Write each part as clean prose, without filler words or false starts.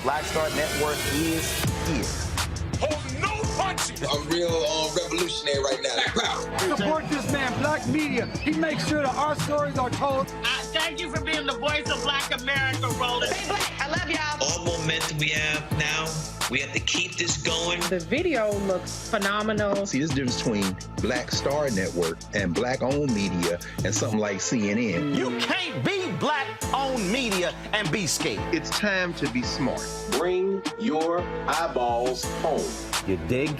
Black Star Network is here. Hold no punches! I'm real revolutionary right now. Support this man, Black Media. He makes sure that our stories are told. Thank you for being the voice of Black America, Roland. Stay black. I love y'all. All momentum we have now, we have to keep this going. The video looks phenomenal. See, this difference between Black Star Network and Black-owned media and something like CNN. You can't be Black-owned media and be scared. It's time to be smart. Bring your eyeballs home. You dig?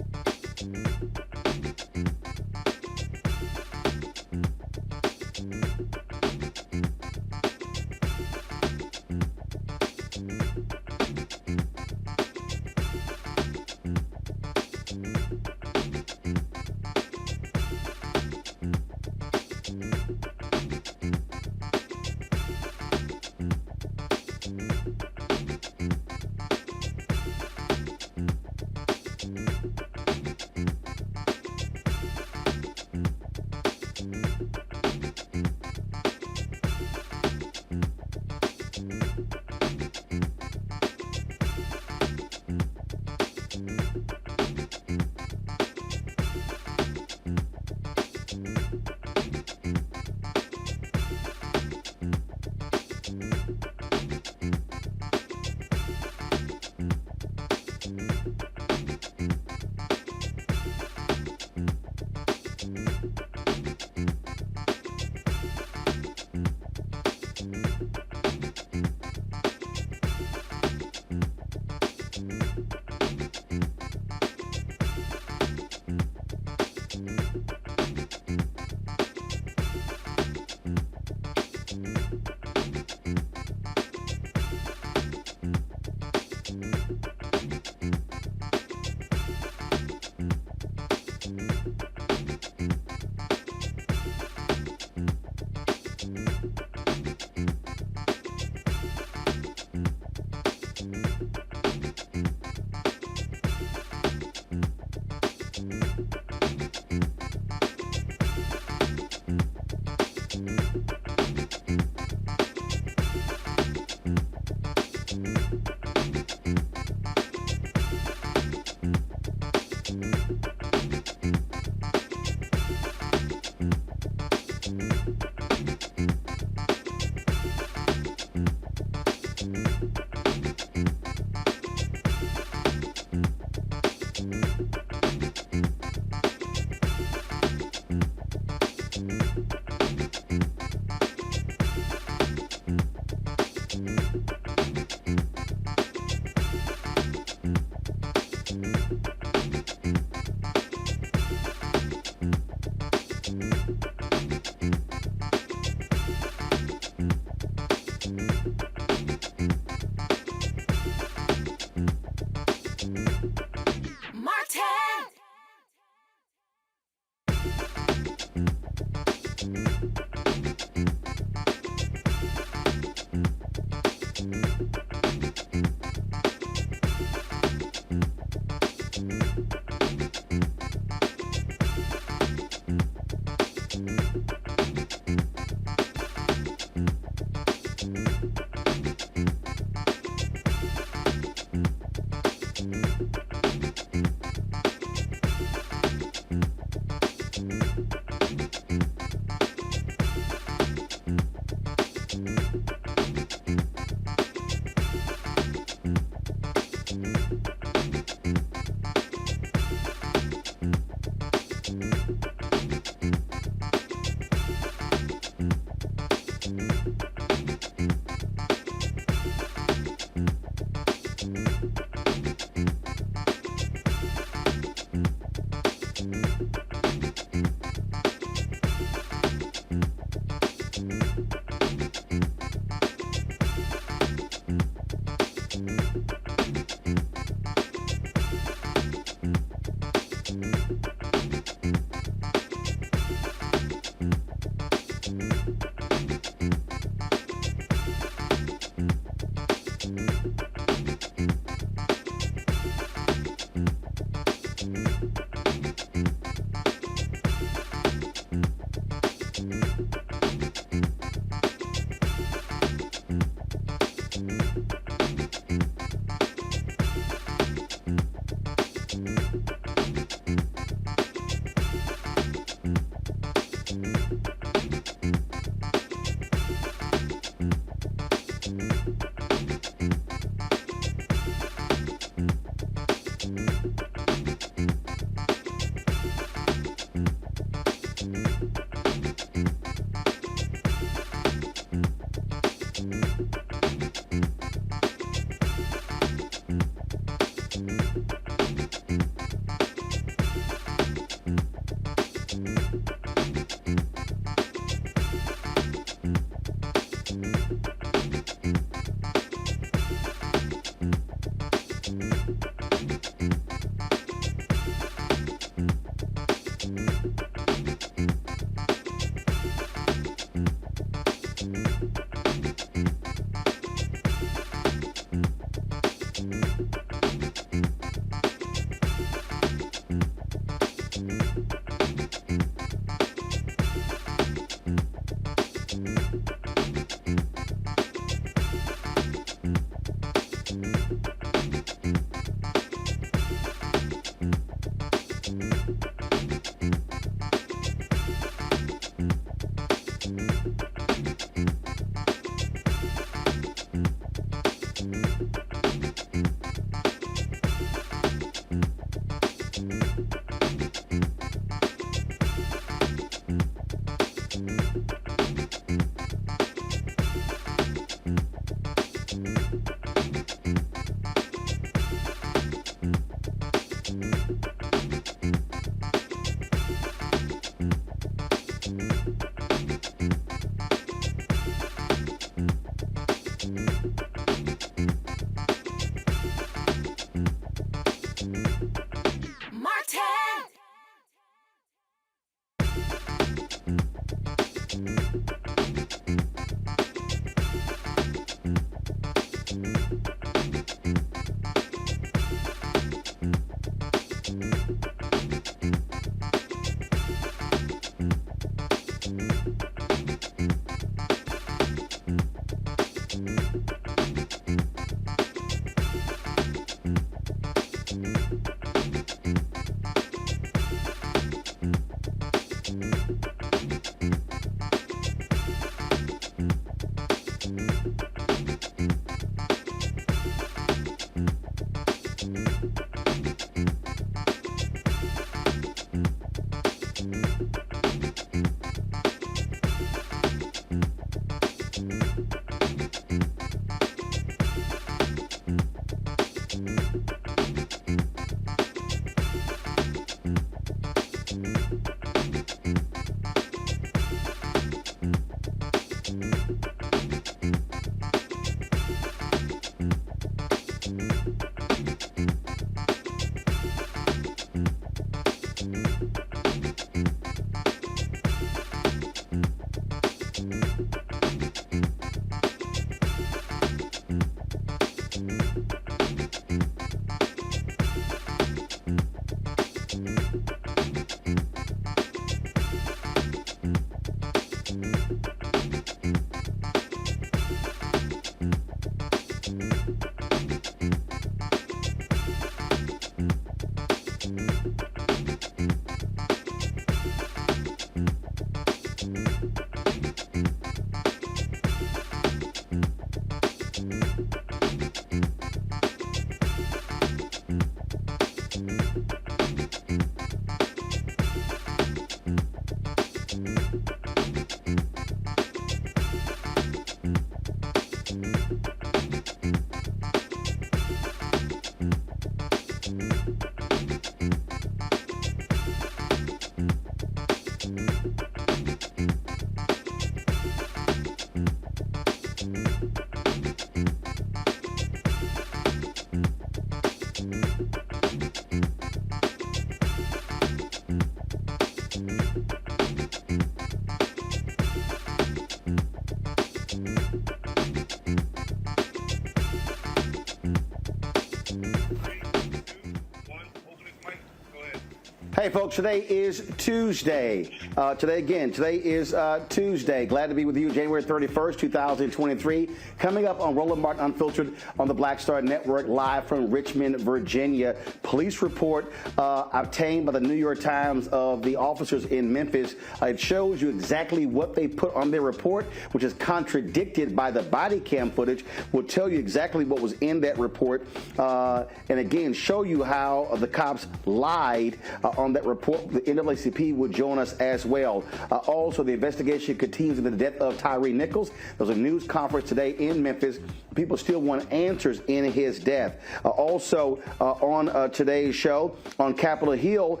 Hey folks, today is Tuesday, Today is Tuesday. Glad to be with you, January 31st, 2023. Coming up on Roland Martin Unfiltered on the Black Star Network, live from Richmond, Virginia. Police report obtained by the New York Times of the officers in Memphis. It shows you exactly what they put on their report, which is contradicted by the body cam footage. We'll tell you exactly what was in that report, and again, show you how the cops lied on that report. The NAACP will join us as well. Also, the investigation continues into the death of Tyre Nichols. There was a news conference today in Memphis. People still want answers in his death. Also, on today's show, on Capitol Hill,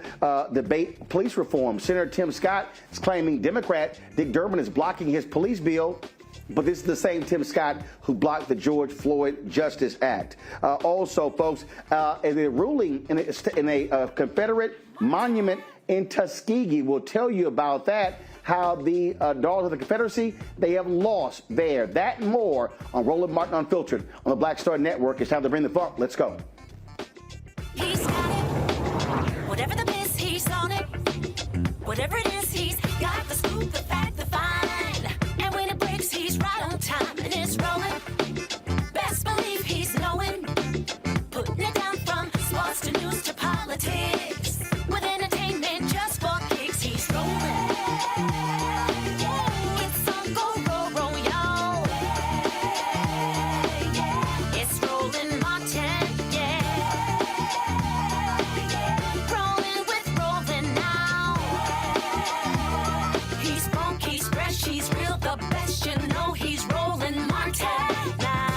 debate police reform. Senator Tim Scott is claiming Democrat Dick Durbin is blocking his police bill. But this is the same Tim Scott who blocked the George Floyd Justice Act. Also, folks, a ruling in a Confederate monument in Tuskegee. We'll tell you about that, how the Daughters of the Confederacy, they have lost there. That and more on Roland Martin Unfiltered on the Black Star Network. It's time to bring the funk. Let's go. He's got it. Whatever the miss, he's on it. Whatever it is, he's got the scoop, the fact, the find. And when it breaks, he's right on time and it's rolling. Best believe he's knowing. Putting it down from sports to news to politics. With entertainment just for kicks, he's rolling. It's on go, roll, y'all. It's Roland Martin, rolling with Roland now. He's funk, he's fresh, he's real, the best, you know he's Roland Martin now.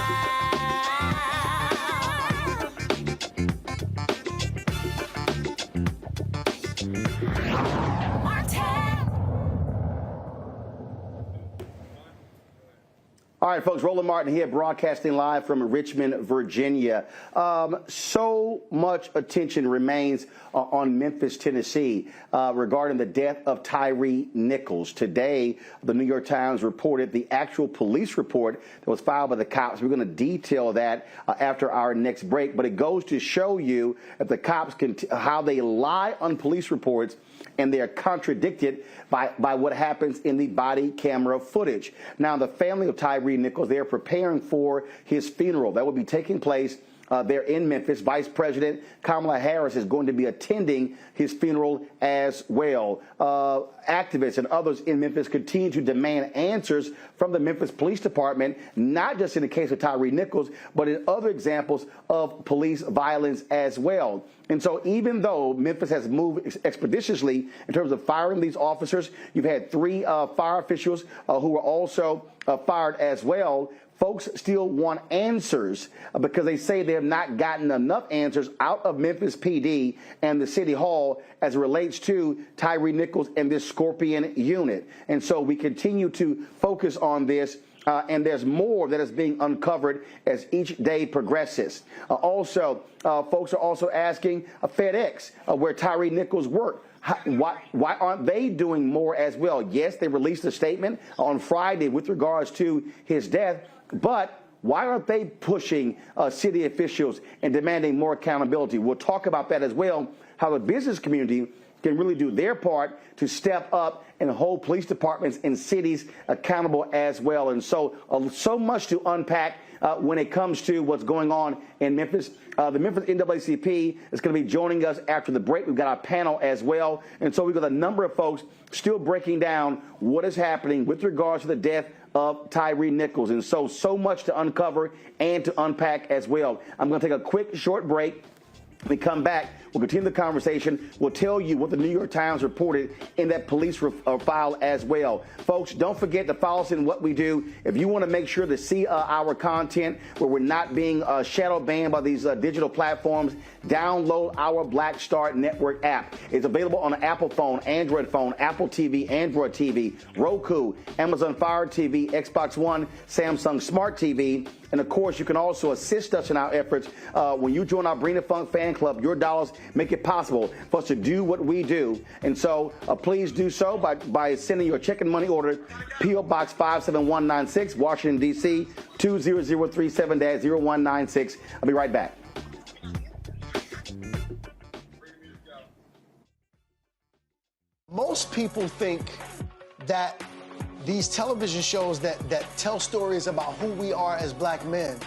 All right, folks, Roland Martin here, broadcasting live from Richmond, Virginia. So much attention remains on Memphis, Tennessee, regarding the death of Tyre Nichols. Today, the New York Times reported the actual police report that was filed by the cops. We're going to detail that after our next break, but it goes to show you that the cops how they lie on police reports, and they are contradicted by what happens in the body camera footage. Now, the family of Tyre Nichols, they are preparing for his funeral. That will be taking place there in Memphis. Vice President Kamala Harris is going to be attending his funeral as well. Activists and others in Memphis continue to demand answers from the Memphis Police Department, not just in the case of Tyre Nichols, but in other examples of police violence as well. And so even though Memphis has moved expeditiously in terms of firing these officers, you've had 3 fire officials who were also fired as well. Folks still want answers because they say they have not gotten enough answers out of Memphis PD and the City Hall as it relates to Tyre Nichols and this Scorpion unit. And so we continue to focus on this. And there's more that is being uncovered as each day progresses. Also, folks are also asking FedEx, where Tyre Nichols worked, why aren't they doing more as well? Yes, they released a statement on Friday with regards to his death, but why aren't they pushing city officials and demanding more accountability? We'll talk about that as well, how the business community can really do their part to step up and hold police departments and cities accountable as well. And so much to unpack when it comes to what's going on in Memphis. The Memphis NAACP is going to be joining us after the break. We've got our panel as well. And so we've got a number of folks still breaking down what is happening with regards to the death of Tyre Nichols. And so much to uncover and to unpack as well. I'm going to take a quick short break. When we come back, we'll continue the conversation. We'll tell you what the New York Times reported in that police file as well. Folks, don't forget to follow us in what we do. If you want to make sure to see our content where we're not being shadow banned by these digital platforms, download our Black Star Network app. It's available on an Apple phone, Android phone, Apple TV, Android TV, Roku, Amazon Fire TV, Xbox One, Samsung Smart TV. And of course, you can also assist us in our efforts. When you join our Bring the Funk fan club, your dollars make it possible for us to do what we do. And so please do so by sending your check and money order, P.O. Box 57196, Washington, D.C., 20037-0196. I'll be right back. Most people think that these television shows that tell stories about who we are as black men,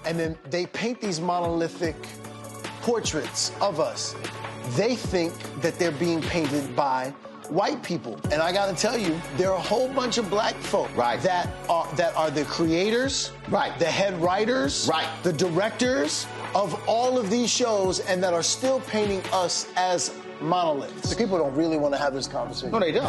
and then they paint these monolithic portraits of us. They think that they're being painted by white people. And I gotta tell you, there are a whole bunch of black folk that are the creators, the head writers, the directors of all of these shows, and that are still painting us as monoliths. The people don't really want to have this conversation. No, they don't.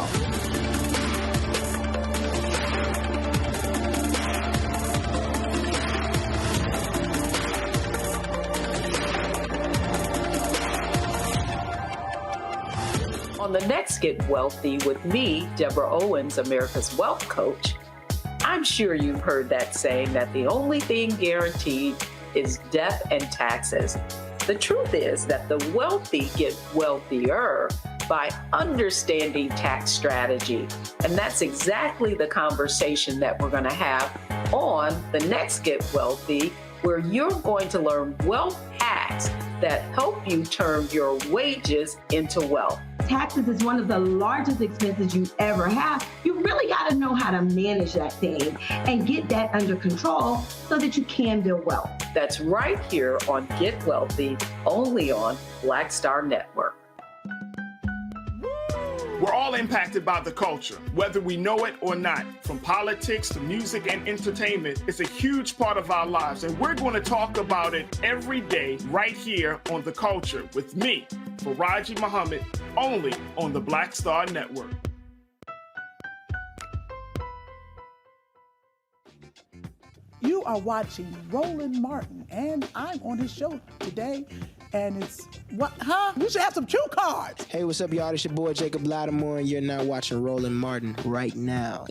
On the next Get Wealthy with me, Deborah Owens, America's Wealth Coach, I'm sure you've heard that saying that the only thing guaranteed is death and taxes. The truth is that the wealthy get wealthier by understanding tax strategy. And that's exactly the conversation that we're going to have on the next Get Wealthy, where you're going to learn wealth hacks that help you turn your wages into wealth. Taxes is one of the largest expenses you ever have. You really got to know how to manage that thing and get that under control so that you can build wealth. That's right here on Get Wealthy, only on Black Star Network. We're all impacted by the culture, whether we know it or not. From politics to music and entertainment, it's a huge part of our lives, and we're going to talk about it every day right here on The Culture with me, Faraji Muhammad, only on the Black Star Network. You are watching Roland Martin, and I'm on his show today. And it's, what, huh? We should have some cue cards. Hey, what's up, y'all? It's your boy, Jacob Lattimore, and you're now watching Roland Martin right now.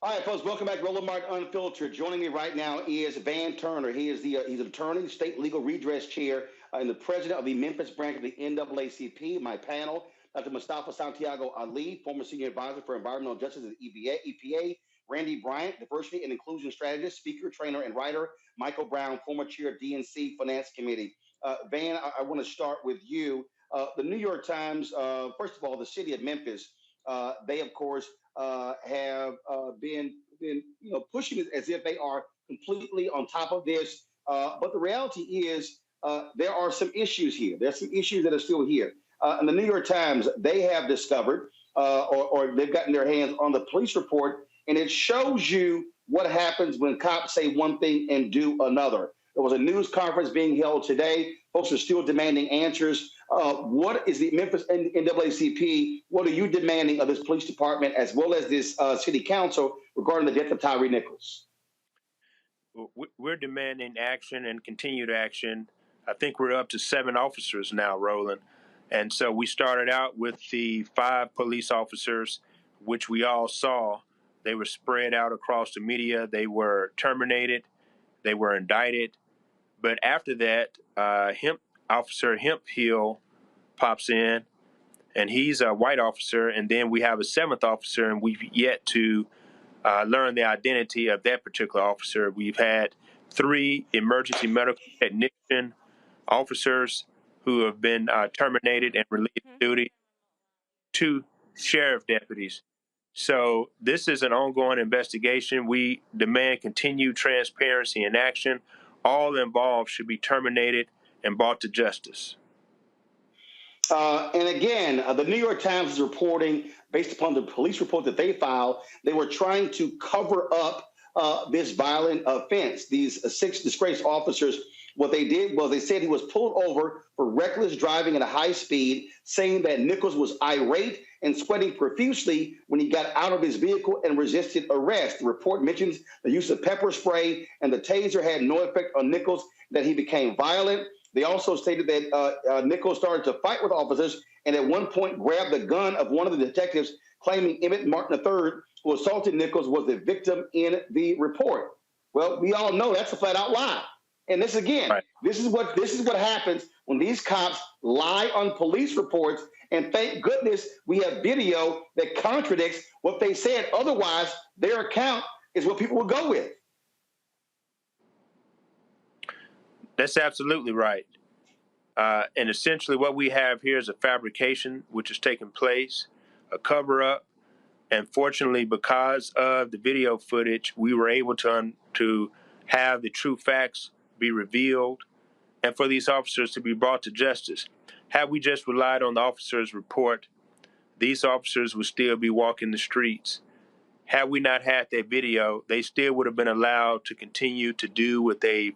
All right, folks, welcome back. Roland Martin Unfiltered. Joining me right now is Van Turner. He is he's an attorney, state legal redress chair, and the president of the Memphis branch of the NAACP. My panel, Dr. Mustafa Santiago Ali, former senior advisor for environmental justice at the EPA, Randy Bryant, diversity and inclusion strategist, speaker, trainer, and writer. Michael Brown, former chair of DNC Finance Committee. Van, I want to start with you. The New York Times, first of all, the city of Memphis, they of course have been pushing it as if they are completely on top of this. But the reality is there are some issues here. There's some issues that are still here. And the New York Times, they have discovered or they've gotten their hands on the police report, and it shows you what happens when cops say one thing and do another. There was a news conference being held today. Folks are still demanding answers. What is the Memphis NAACP? What are you demanding of this police department as well as this city council regarding the death of Tyre Nichols? We're demanding action and continued action. I think we're up to 7 officers now, Roland. And so we started out with the 5 police officers, which we all saw. They were spread out across the media. They were terminated. They were indicted. But after that, Officer Hemphill pops in, and he's a white officer. And then we have a 7th officer, and we've yet to learn the identity of that particular officer. We've had 3 emergency medical technician officers who have been terminated and relieved of duty, 2 sheriff deputies. So this is an ongoing investigation. We demand continued transparency and action. All involved should be terminated and brought to justice. And again, the New York Times is reporting, based upon the police report that they filed, they were trying to cover up this violent offense. These 6 disgraced officers, what they did was they said he was pulled over for reckless driving at a high speed, saying that Nichols was irate and sweating profusely when he got out of his vehicle and resisted arrest. The report mentions the use of pepper spray and the taser had no effect on Nichols, that he became violent. They also stated that Nichols started to fight with officers and at one point grabbed the gun of one of the detectives, claiming Emmett Martin III, who assaulted Nichols, was the victim in the report. Well, we all know that's a flat-out lie. And this again, right. This is what happens when these cops lie on police reports. And thank goodness we have video that contradicts what they said. Otherwise, their account is what people will go with. That's absolutely right. And essentially what we have here is a fabrication which has taken place, a cover-up. And fortunately, because of the video footage, we were able to have the true facts be revealed and for these officers to be brought to justice. Had we just relied on the officer's report, these officers would still be walking the streets. Had we not had that video, they still would have been allowed to continue to do what they've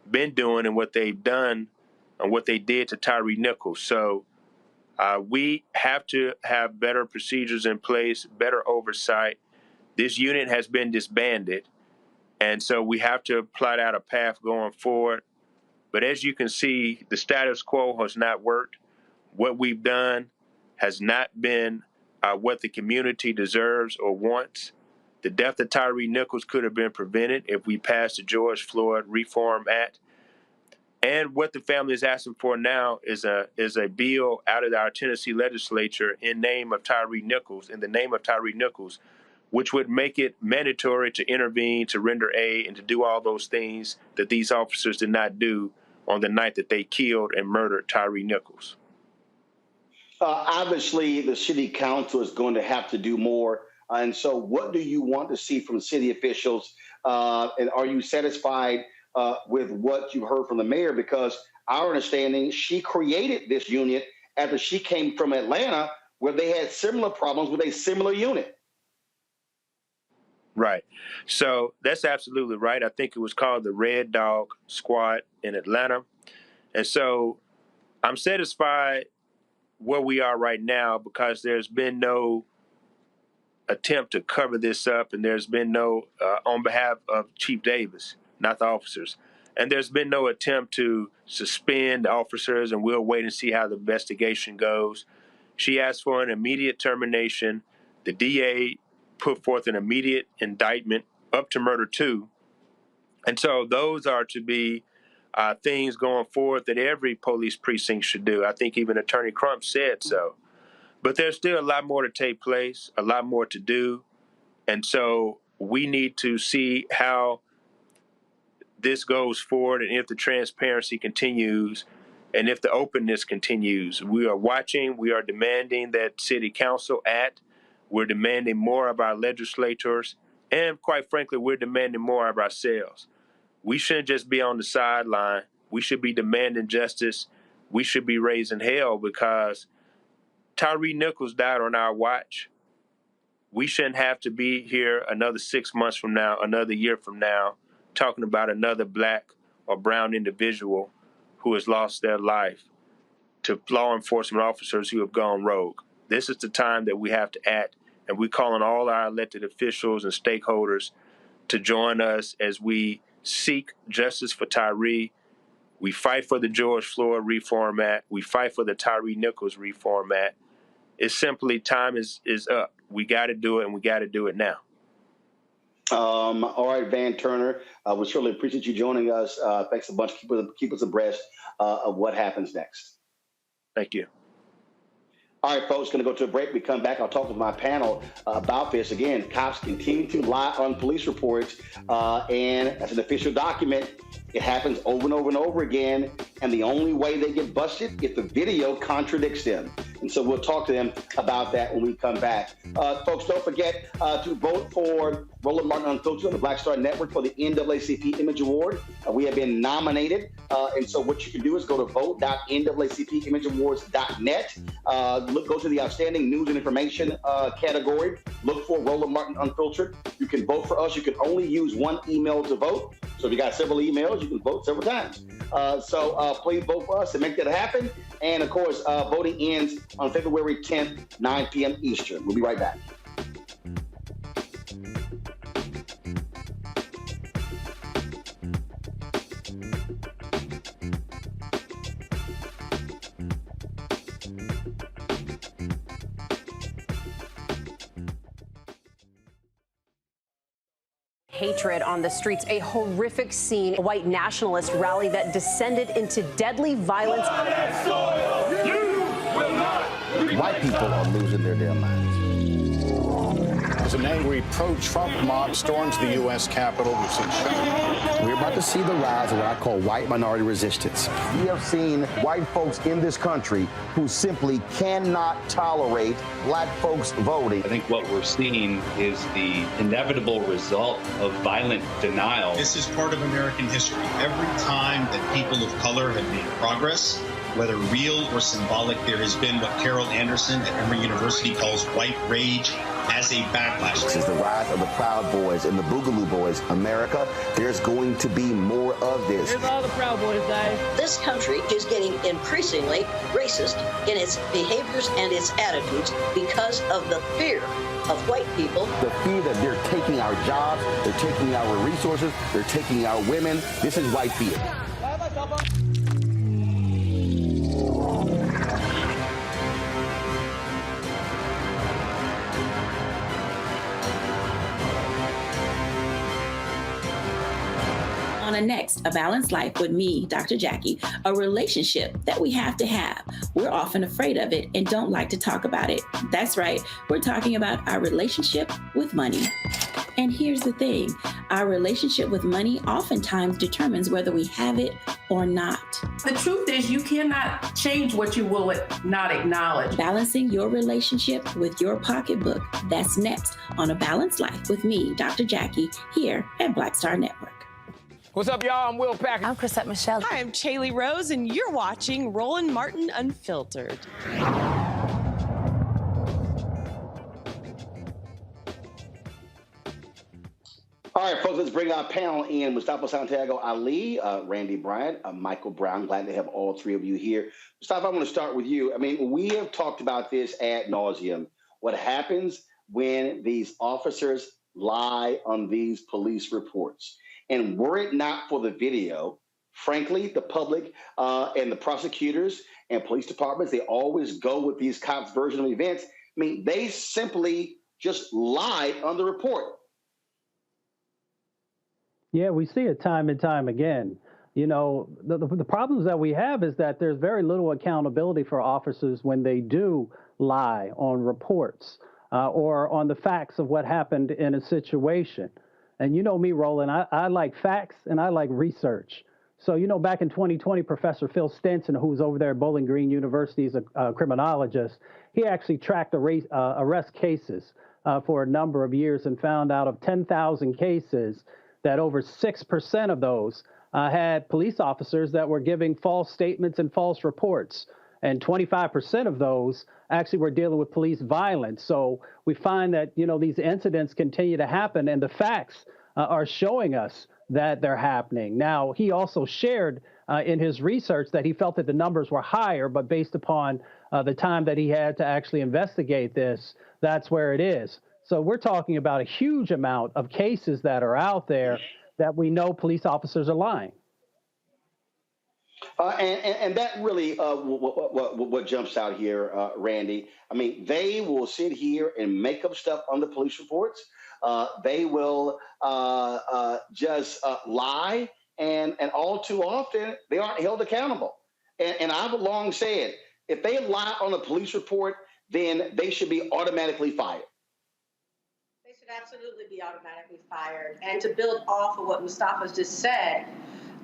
been doing and what they've done and what they did to Tyre Nichols. So we have to have better procedures in place, better oversight. This unit has been disbanded, and so we have to plot out a path going forward. But as you can see, the status quo has not worked. What we've done has not been what the community deserves or wants. The death of Tyre Nichols could have been prevented if we passed the George Floyd Reform Act. And what the family is asking for now is a bill out of our Tennessee legislature in the name of Tyre Nichols, which would make it mandatory to intervene, to render aid, and to do all those things that these officers did not do on the night that they killed and murdered Tyre Nichols. Obviously, the city council is going to have to do more. And so what do you want to see from city officials? And are you satisfied with what you heard from the mayor? Because our understanding, she created this unit after she came from Atlanta, where they had similar problems with a similar unit. Right. So that's absolutely right. I think it was called the Red Dog Squad in Atlanta. And so I'm satisfied where we are right now because there's been no attempt to cover this up, and there's been no, on behalf of Chief Davis, not the officers, and there's been no attempt to suspend the officers, and we'll wait and see how the investigation goes. She asked for an immediate termination. The DA put forth an immediate indictment up to murder 2. And so those are to be things going forward that every police precinct should do. I think even Attorney Crump said so. But there's still a lot more to take place, a lot more to do. And so we need to see how this goes forward and if the transparency continues and if the openness continues. We are watching, we are demanding that city council act, we're demanding more of our legislators, and quite frankly, we're demanding more of ourselves. We shouldn't just be on the sideline. We should be demanding justice. We should be raising hell because Tyre Nichols died on our watch. We shouldn't have to be here another 6 months from now, another year from now, talking about another black or brown individual who has lost their life to law enforcement officers who have gone rogue. This is the time that we have to act, and we call on all our elected officials and stakeholders to join us as we seek justice for Tyre. We fight for the George Floyd Reform Act. We fight for the Tyre Nichols Reform Act. It's simply time is up. We got to do it, and we got to do it now. All right, Van Turner, we certainly appreciate you joining us. Thanks a bunch. Keep us abreast of what happens next. Thank you. All right, folks, going to go to a break. We come back. I'll talk with my panel about this. Again, cops continue to lie on police reports, and as an official document, it happens over and over and over again, and the only way they get busted if the video contradicts them. And so we'll talk to them about that when we come back. Folks, don't forget to vote for Roland Martin Unfiltered on the Black Star Network for the NAACP Image Award. We have been nominated, and so what you can do is go to vote.naacpimageawards.net. Go to the Outstanding News and Information category. Look for Roland Martin Unfiltered. You can vote for us. You can only use one email to vote. So if you got several emails, you can vote several times. So please vote for us and make that happen. And of course, voting ends on February 10th, 9 p.m. Eastern. We'll be right back. Hatred on the streets, a horrific scene, a white nationalist rally that descended into deadly violence. White people are losing their damn minds. As an angry pro-Trump mob storms the U.S. Capitol, we've seen We're about to see the rise of what I call white minority resistance. We have seen white folks in this country who simply cannot tolerate black folks voting. I think what we're seeing is the inevitable result of violent denial. This is part of American history. Every time that people of color have made progress, whether real or symbolic, there has been what Carol Anderson at Emory University calls white rage as a backlash. This is the rise of the Proud Boys and the Boogaloo Boys. America, there's going to be more of this. Here's all the Proud Boys, guys. This country is getting increasingly racist in its behaviors and its attitudes because of the fear of white people. The fear that they're taking our jobs, they're taking our resources, they're taking our women. This is white fear. On a next, A Balanced Life with me, Dr. Jackie, a relationship that we have to have. We're often afraid of it and don't like to talk about it. That's right, we're talking about our relationship with money. And here's the thing, our relationship with money oftentimes determines whether we have it or not. The truth is you cannot change what you will not acknowledge. Balancing your relationship with your pocketbook. That's next on A Balanced Life with me, Dr. Jackie, here at Black Star Network. What's up, y'all? I'm Will Packer. I'm Chrisette Michelle. Hi, I'm Chaley Rose, and you're watching Roland Martin Unfiltered. All right, folks, let's bring our panel in. Mustafa Santiago Ali, Randy Bryant, Michael Brown. Glad to have all three of you here. Mustafa, I want to start with you. I mean, we have talked about this ad nauseum. What happens when these officers lie on these police reports? And were it not for the video, frankly, the public and the prosecutors and police departments, they always go with these cops' version of events. I mean, they simply just lied on the report. Yeah, we see it time and time again. You know, the problems that we have is that there's very little accountability for officers when they do lie on reports. or on the facts of what happened in a situation. And you know me, Roland, I like facts and I like research. So, you know, back in 2020, Professor Phil Stenson, who's over there at Bowling Green University, is a criminologist, he actually tracked arrest cases for a number of years and found out of 10,000 cases that over 6% of those had police officers that were giving false statements and false reports. And 25% of those actually were dealing with police violence. So we find that, you know, these incidents continue to happen, and the facts are showing us that they're happening. Now, he also shared in his research that he felt that the numbers were higher, but based upon the time that he had to actually investigate this, that's where it is. So we're talking about a huge amount of cases that are out there that we know police officers are lying. And that really what jumps out here, Randy. I mean, they will sit here and make up stuff on the police reports. They will just lie, and all too often they aren't held accountable. And I've long said, if they lie on a police report, then they should be automatically fired. They should absolutely be automatically fired. And to build off of what Mustafa's just said,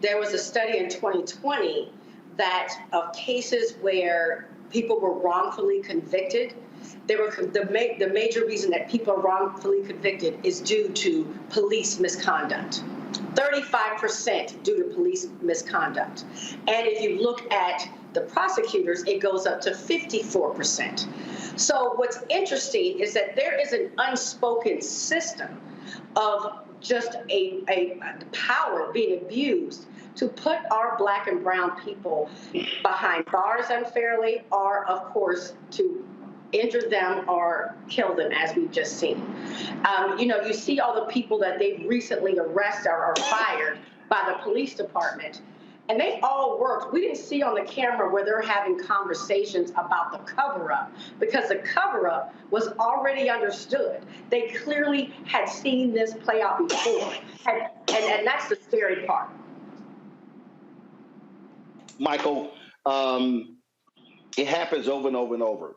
there was a study in 2020 that of cases where people were wrongfully convicted, the major reason that people are wrongfully convicted is due to police misconduct. 35% due to police misconduct. And if you look at the prosecutors, it goes up to 54%. So what's interesting is that there is an unspoken system of just a power being abused to put our Black and brown people behind bars unfairly, or, of course, to injure them or kill them, as we've just seen. You know, you see all the people that they've recently arrested or fired by the police department, and they all worked. We didn't see on the camera where they're having conversations about the cover-up, because the cover-up was already understood. They clearly had seen this play out before, and that's the scary part. Michael, it happens over and over and over.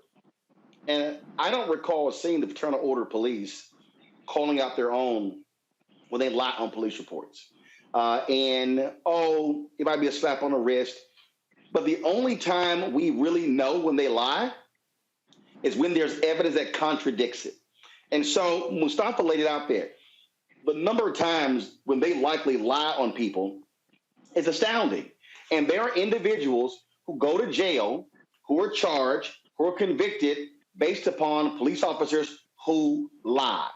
And I don't recall seeing the Fraternal Order police calling out their own when they lie on police reports. It might be a slap on the wrist, but the only time we really know when they lie is when there's evidence that contradicts it. And so Mustafa laid it out there. The number of times when they likely lie on people is astounding. And there are individuals who go to jail, who are charged, who are convicted based upon police officers who lie.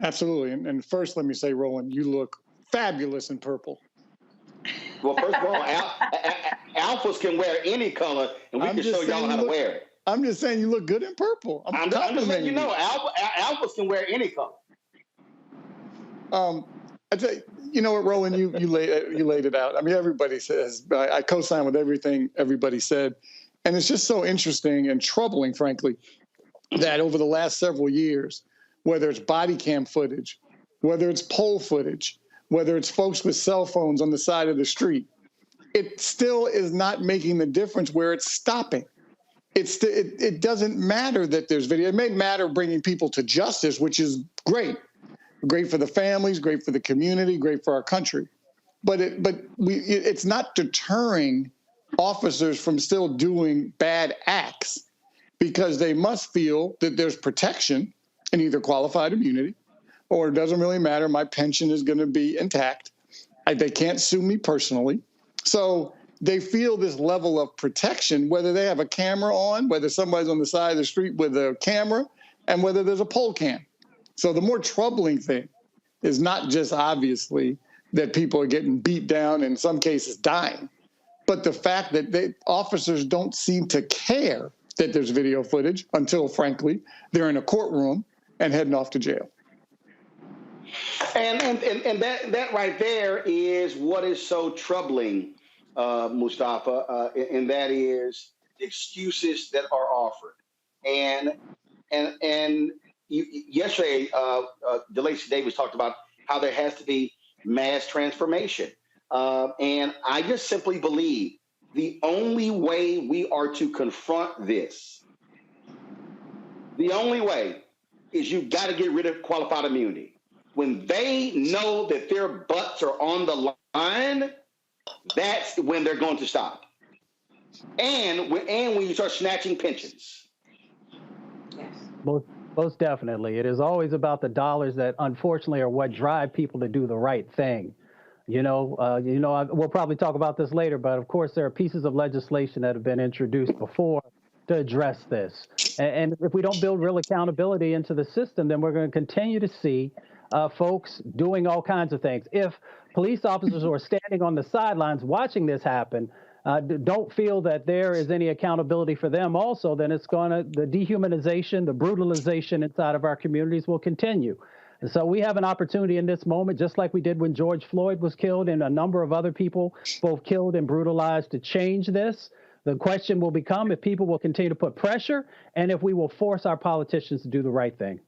Absolutely. And first, let me say, Roland, you look fabulous in purple. Well, first of all, alphas can wear any color, and we can show y'all how to wear it. I'm just saying you look good in purple. I'm just letting you know, alphas can wear any color. I tell you, you know what, Roland, you laid it out. I mean, everybody says, I co-sign with everything everybody said. And it's just so interesting and troubling, frankly, that over the last several years, whether it's body cam footage, whether it's poll footage, whether it's folks with cell phones on the side of the street, it still is not making the difference where it's stopping. It doesn't matter that there's video. It may matter bringing people to justice, which is great. Great for the families, great for the community, great for our country. But it's not deterring officers from still doing bad acts, because they must feel that there's protection in either qualified immunity, or it doesn't really matter, my pension is going to be intact. They can't sue me personally. So they feel this level of protection, whether they have a camera on, whether somebody's on the side of the street with a camera, and whether there's a poll cam. So the more troubling thing is not just obviously that people are getting beat down, in some cases dying, but the fact that officers don't seem to care that there's video footage until, frankly, they're in a courtroom and heading off to jail. And that right there is what is so troubling, Mustafa, and that is the excuses that are offered. And yesterday, DeLacy Davis talked about how there has to be mass transformation. And I just simply believe the only way we are to confront this The only way is you got to get rid of qualified immunity. When they know that their butts are on the line, that's when they're going to stop. And when you start snatching pensions. Yes. Most definitely. It is always about the dollars that unfortunately are what drive people to do the right thing. We'll probably talk about this later, but of course there are pieces of legislation that have been introduced before to address this. And if we don't build real accountability into the system, then we're going to continue to see folks doing all kinds of things. If police officers who are standing on the sidelines watching this happen don't feel that there is any accountability for them also, then the dehumanization, the brutalization inside of our communities will continue. And so we have an opportunity in this moment, just like we did when George Floyd was killed and a number of other people both killed and brutalized, to change this. The question will become if people will continue to put pressure and if we will force our politicians to do the right thing.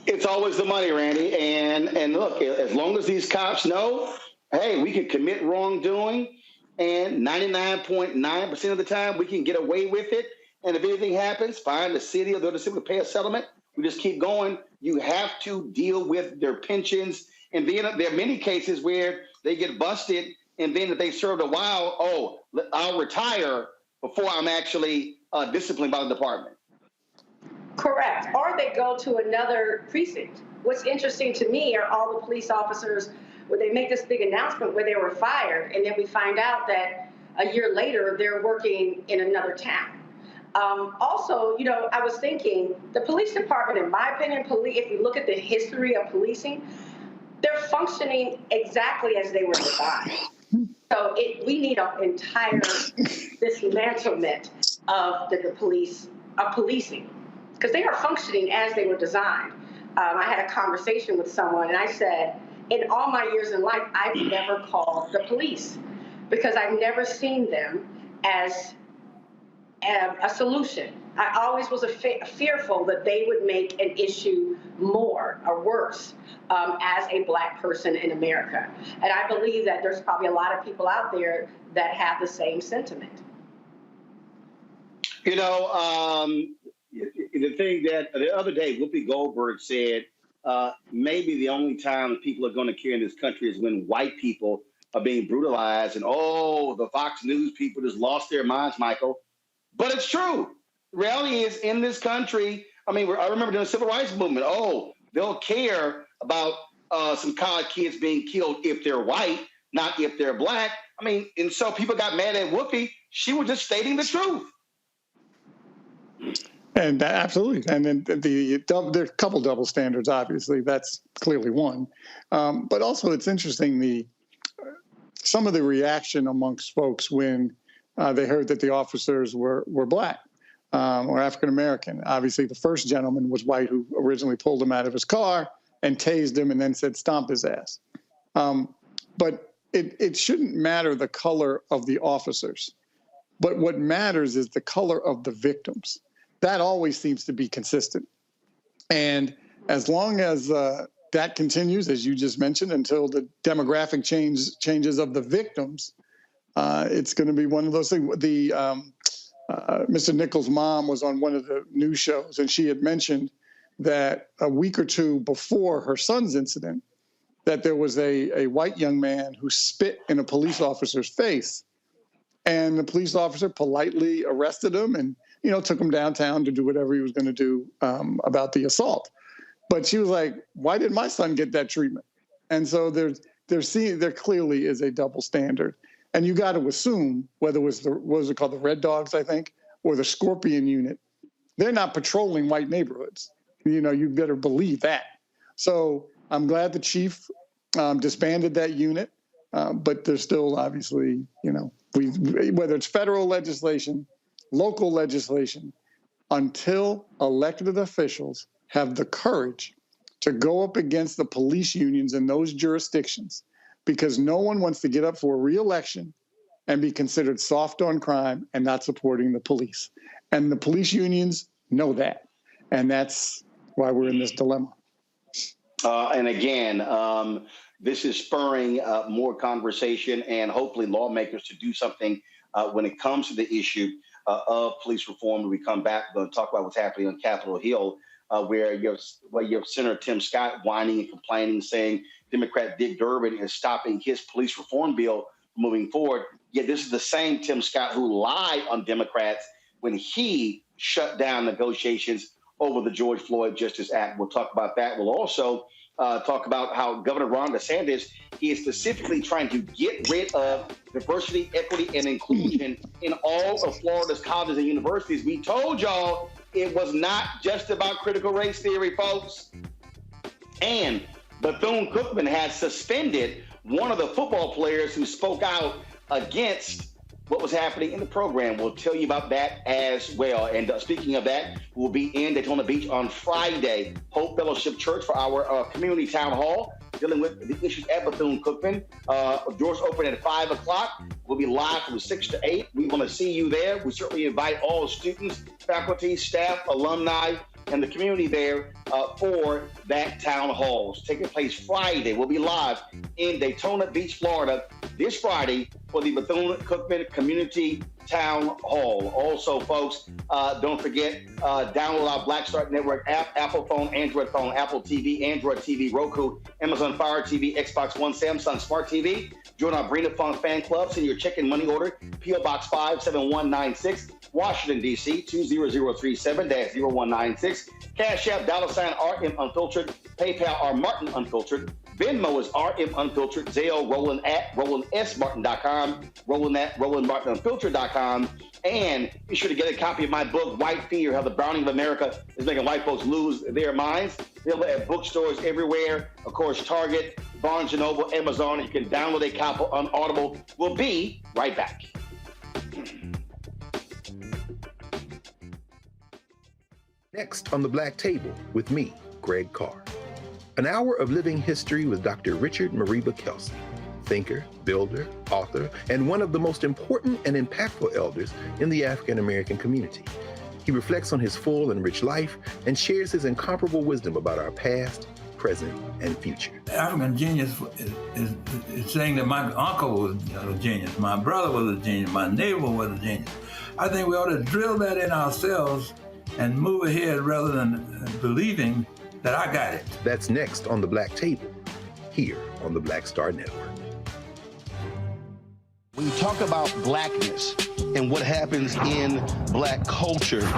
It's always the money, Randy. And look, as long as these cops know, hey, we can commit wrongdoing, and 99.9% of the time we can get away with it. And if anything happens, fine, the city or the other city will pay a settlement. We just keep going. You have to deal with their pensions. And then there are many cases where they get busted, and then if they served a while, I'll retire before I'm actually disciplined by the department. Correct. Or they go to another precinct. What's interesting to me are all the police officers where they make this big announcement where they were fired, and then we find out that a year later they're working in another town. Also, I was thinking the police department, in my opinion, if you look at the history of policing, they're functioning exactly as they were designed. So we need an entire dismantlement of the police, of policing, because they are functioning as they were designed. I had a conversation with someone, and I said, in all my years in life, I've never called the police because I've never seen them as a solution. I always was fearful that they would make an issue more or worse as a Black person in America. And I believe that there's probably a lot of people out there that have the same sentiment. The thing that the other day, Whoopi Goldberg said, maybe the only time people are going to care in this country is when white people are being brutalized, and the Fox News people just lost their minds, Michael. But it's true. The reality is, in this country, I remember during the Civil Rights Movement, they'll care about some college kids being killed if they're white, not if they're Black. And so people got mad at Whoopi. She was just stating the truth. And absolutely. And then there are a couple double standards, obviously. That's clearly one. But also it's interesting, some of the reaction amongst folks when they heard that the officers were Black or African-American. Obviously, the first gentleman was white, who originally pulled him out of his car and tased him and then said, "Stomp his ass." But it shouldn't matter the color of the officers. But what matters is the color of the victims. That always seems to be consistent. And as long as that continues, as you just mentioned, until the demographic changes of the victims, it's going to be one of those things. Mr. Nichols' mom was on one of the news shows, and she had mentioned that a week or two before her son's incident, that there was a white young man who spit in a police officer's face, and the police officer politely arrested him and took him downtown to do whatever he was going to do about the assault. But she was like, "Why did my son get that treatment?" And so there clearly is a double standard. And you got to assume, whether it was what was it called, the Red Dogs, I think, or the Scorpion Unit, they're not patrolling white neighborhoods. You better believe that. So I'm glad the chief disbanded that unit, but there's still obviously, whether it's federal legislation, local legislation, until elected officials have the courage to go up against the police unions in those jurisdictions, because no one wants to get up for a re-election and be considered soft on crime and not supporting the police. And the police unions know that. And that's why we're in this dilemma. And again, this is spurring more conversation and hopefully lawmakers to do something when it comes to the issue. of police reform. When we come back, we're going to talk about what's happening on Capitol Hill, where you have Senator Tim Scott whining and complaining, saying Democrat Dick Durbin is stopping his police reform bill moving forward. Yet this is the same Tim Scott who lied on Democrats when he shut down negotiations over the George Floyd Justice Act. We'll talk about that. We'll also talk about how Governor Ron DeSantis, he is specifically trying to get rid of diversity, equity, and inclusion in all of Florida's colleges and universities. We told y'all it was not just about critical race theory, folks. And Bethune-Cookman has suspended one of the football players who spoke out against what was happening in the program. We'll tell you about that as well. And speaking of that, we'll be in Daytona Beach on Friday, Hope Fellowship Church, for our community town hall, dealing with the issues at Bethune-Cookman. Doors open at 5 o'clock. We'll be live from 6 to 8. We want to see you there. We certainly invite all students, faculty, staff, alumni, and the community there for that town hall. It's taking place Friday. We'll be live in Daytona Beach, Florida, this Friday for the Bethune-Cookman Community Town Hall. Also, folks, don't forget, download our Black Start Network app, Apple phone, Android phone, Apple TV, Android TV, Roku, Amazon Fire TV, Xbox One, Samsung Smart TV. Join our Bring the Fun fan club. Send your check and money order, P.O. Box 57196, Washington, D.C., 20037-0196. Cash App, $RM Unfiltered. PayPal, R Martin Unfiltered. Venmo is RM Unfiltered. Zelle, Roland at RolandSMartin.com. Roland at RolandMartinUnfiltered.com. And be sure to get a copy of my book, White Fear, How the Browning of America is Making White Folks Lose Their Minds. Available at bookstores everywhere. Of course, Target, Barnes & Noble, Amazon. You can download a copy on Audible. We'll be right back. Next on the Black Table with me, Greg Carr. An hour of living history with Dr. Richard Mariba Kelsey, thinker, builder, author, and one of the most important and impactful elders in the African American community. He reflects on his full and rich life and shares his incomparable wisdom about our past, present, and future. African genius is saying that my uncle was a genius, my brother was a genius, my neighbor was a genius. I think we ought to drill that in ourselves and move ahead rather than believing that I got it. That's next on the Black Table, here on the Black Star Network. When you talk about blackness and what happens in black culture,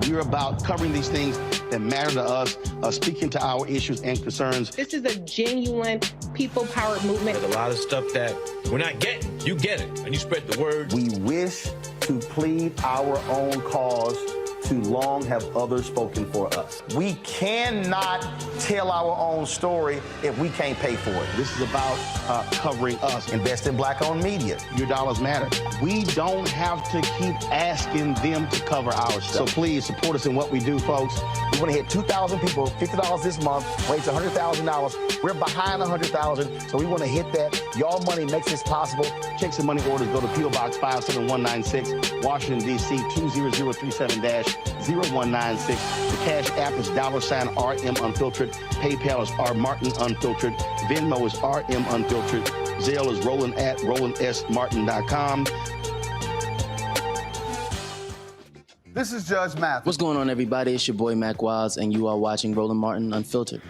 we're about covering these things that matter to us, speaking to our issues and concerns. This is a genuine people-powered movement. There's a lot of stuff that we're not getting. You get it, and you spread the word. We wish to plead our own cause. Too long have others spoken for us. We cannot tell our own story if we can't pay for it. This is about covering us. Invest in black-owned media. Your dollars matter. We don't have to keep asking them to cover our stuff. So please support us in what we do, folks. We want to hit 2,000 people, $50 this month, raise $100,000. We're behind $100,000, so we want to hit that. Y'all money makes this possible. Checks and money orders go to P.O. Box 57196, Washington, D.C., 20037-0196. The Cash App is $RM Unfiltered. PayPal is R Martin Unfiltered. Venmo is RM Unfiltered. Zelle is Roland at RolandSMartin.com. This is Judge Mathis. What's going on, everybody? It's your boy, Mac Wiles, and you are watching Roland Martin Unfiltered.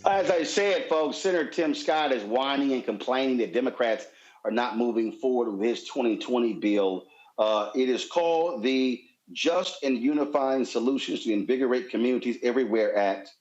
As I said, folks, Senator Tim Scott is whining and complaining that Democrats are not moving forward with his 2020 bill. It is called the Just and Unifying Solutions to Invigorate Communities Everywhere Act.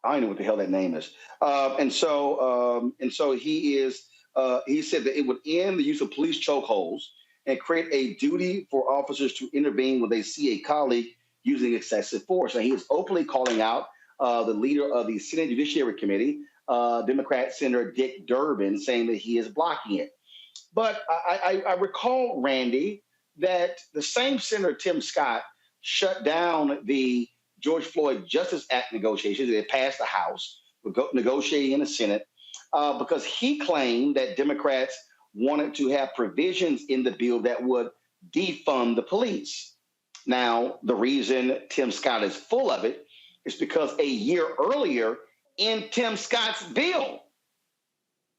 I don't know what the hell that name is. And so he said that it would end the use of police chokeholds and create a duty for officers to intervene when they see a colleague using excessive force. And he is openly calling out the leader of the Senate Judiciary Committee, Democrat Senator Dick Durbin, saying that he is blocking it. But I recall, Randy, that the same Senator Tim Scott shut down the George Floyd Justice Act negotiations that passed the House, negotiating in the Senate, because he claimed that Democrats wanted to have provisions in the bill that would defund the police. Now, the reason Tim Scott is full of it is because a year earlier, in Tim Scott's bill.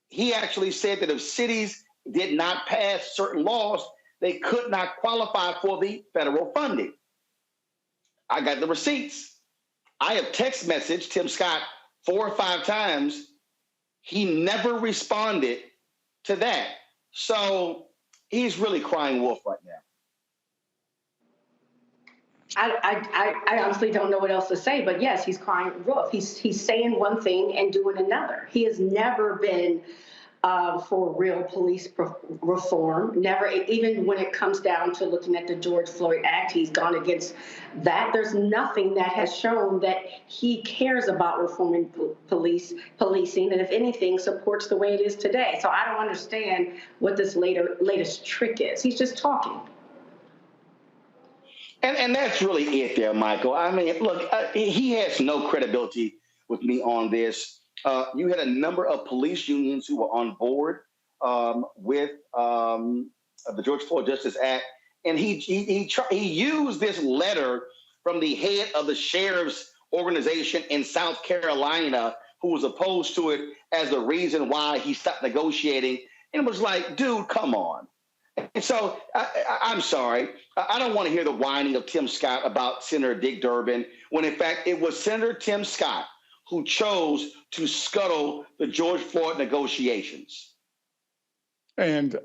He actually said that if cities did not pass certain laws, they could not qualify for the federal funding. I got the receipts. I have text messaged Tim Scott 4 or 5 times. He never responded to that. So he's really crying wolf right now. I honestly don't know what else to say, but yes, he's crying wolf. He's saying one thing and doing another. He has never been for real police reform. Never, even when it comes down to looking at the George Floyd Act, he's gone against that. There's nothing that has shown that he cares about reforming policing, and if anything, supports the way it is today. So I don't understand what this latest trick is. He's just talking. And that's really it there, Michael. I mean, look, he has no credibility with me on this. You had a number of police unions who were on board with the George Floyd Justice Act, and he used this letter from the head of the sheriff's organization in South Carolina, who was opposed to it, as the reason why he stopped negotiating. And it was like, dude, come on. And so I'm sorry. I don't want to hear the whining of Tim Scott about Senator Dick Durbin, when in fact it was Senator Tim Scott who chose to scuttle the George Floyd negotiations. And,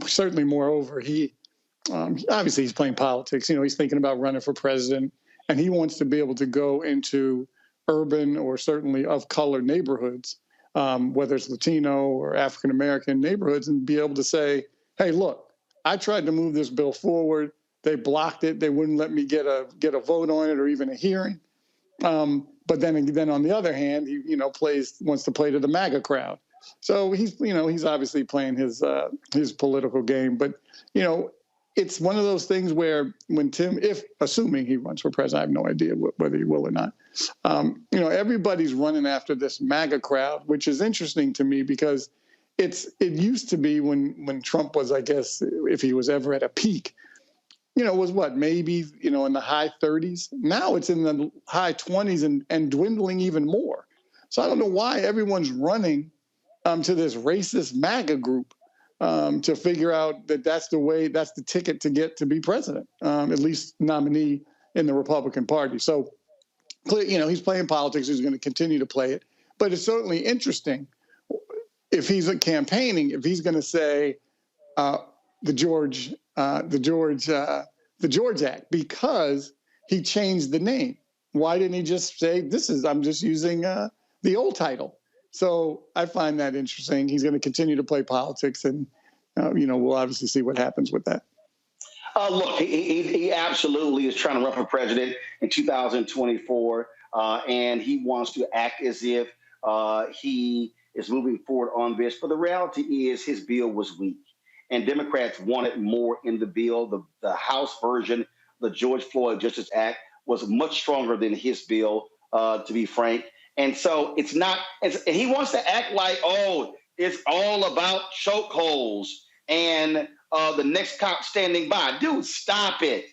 certainly moreover, he obviously he's playing politics. He's thinking about running for president, and he wants to be able to go into urban or certainly of color neighborhoods, whether it's Latino or African-American neighborhoods, and be able to say, hey, look, I tried to move this bill forward. They blocked it. They wouldn't let me get a vote on it or even a hearing. But then on the other hand, he wants to play to the MAGA crowd. So he's obviously playing his political game. But it's one of those things where when assuming he runs for president, I have no idea whether he will or not. Everybody's running after this MAGA crowd, which is interesting to me because it used to be when Trump was, I guess, if he was ever at a peak, was what, maybe, in the high 30s. Now it's in the high 20s and dwindling even more. So I don't know why everyone's running to this racist MAGA group to figure out that that's the ticket to get to be president, at least nominee in the Republican Party. So, he's playing politics. He's going to continue to play it. But it's certainly interesting if he's campaigning, if he's going to say the George Act, because he changed the name. Why didn't he just say, I'm just using the old title? So I find that interesting. He's going to continue to play politics, and we'll obviously see what happens with that. Look, he absolutely is trying to run for president in 2024, and he wants to act as if he is moving forward on this. But the reality is his bill was weak, and Democrats wanted more in the bill. The House version, the George Floyd Justice Act, was much stronger than his bill, to be frank. And so it's not, and he wants to act like, it's all about chokeholds and the next cop standing by. Dude, stop it.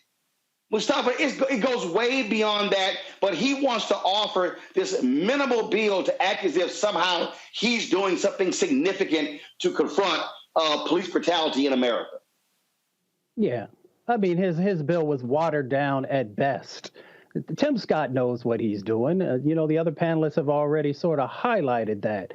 Mustafa, it goes way beyond that, but he wants to offer this minimal bill to act as if somehow he's doing something significant to confront police brutality in America. Yeah. I mean, his bill was watered down at best. Tim Scott knows what he's doing. The other panelists have already sort of highlighted that.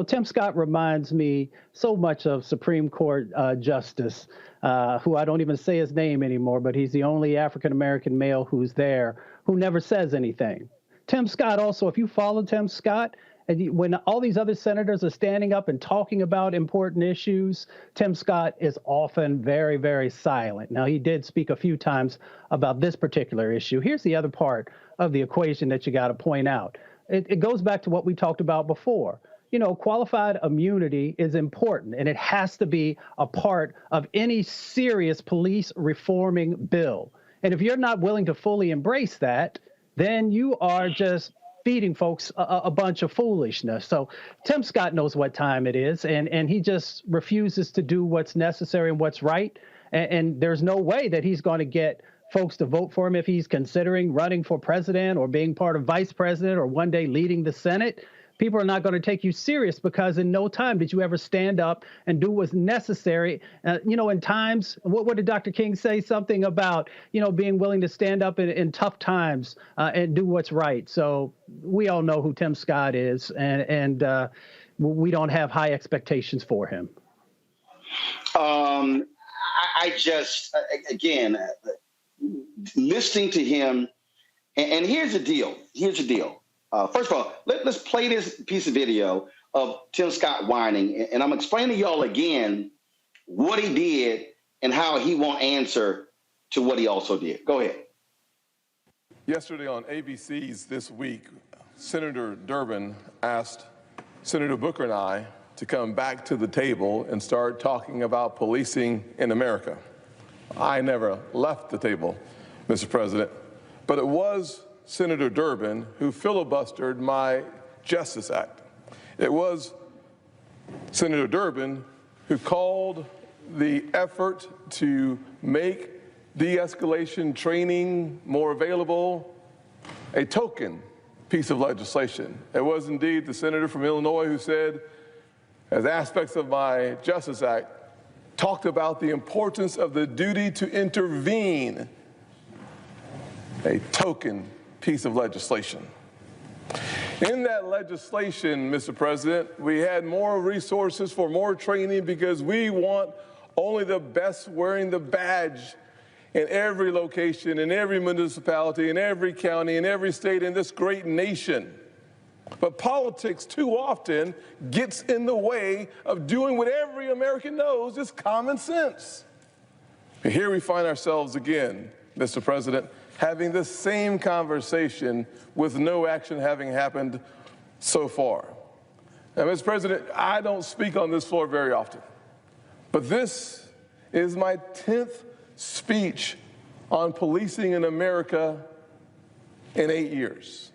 Tim Scott reminds me so much of Supreme Court Justice, who I don't even say his name anymore, but he's the only African-American male who's there who never says anything. Tim Scott also, if you follow Tim Scott, and when all these other senators are standing up and talking about important issues, Tim Scott is often very, very silent. Now, he did speak a few times about this particular issue. Here's the other part of the equation that you got to point out. It goes back to what we talked about before. Qualified immunity is important, and it has to be a part of any serious police reforming bill. And if you're not willing to fully embrace that, then you are just feeding folks a bunch of foolishness. So Tim Scott knows what time it is, and he just refuses to do what's necessary and what's right. And there's no way that he's going to get folks to vote for him if he's considering running for president or being part of vice president or one day leading the Senate, People are not going to take you serious because in no time did you ever stand up and do what's necessary. In times, what did Dr. King say? Something about, being willing to stand up in tough times and do what's right. So we all know who Tim Scott is, and we don't have high expectations for him. I just, again, listening to him, and here's the deal. First of all, let's play this piece of video of Tim Scott whining, and I'm explaining to y'all again what he did and how he won't answer to what he also did. Go ahead. Yesterday on ABC's This Week, Senator Durbin asked Senator Booker and I to come back to the table and start talking about policing in America. I never left the table, Mr. President, but it was Senator Durbin who filibustered my Justice Act. It was Senator Durbin who called the effort to make de-escalation training more available a token piece of legislation. It was indeed the senator from Illinois who said, as aspects of my Justice Act, talked about the importance of the duty to intervene, a token piece of legislation. In that legislation, Mr. President, we had more resources for more training because we want only the best wearing the badge in every location, in every municipality, in every county, in every state in this great nation. But politics too often gets in the way of doing what every American knows is common sense. And here we find ourselves again, Mr. President, having the same conversation with no action having happened so far. Now, Mr. President, I don't speak on this floor very often, but this is my 10th speech on policing in America in 8 years.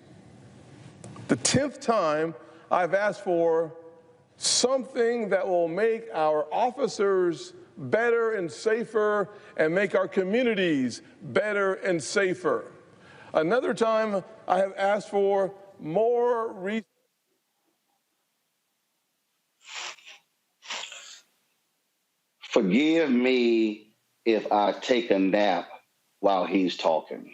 The 10th time I've asked for something that will make our officers better and safer and make our communities better and safer. Another time I have asked for more resources. Forgive me if I take a nap while he's talking.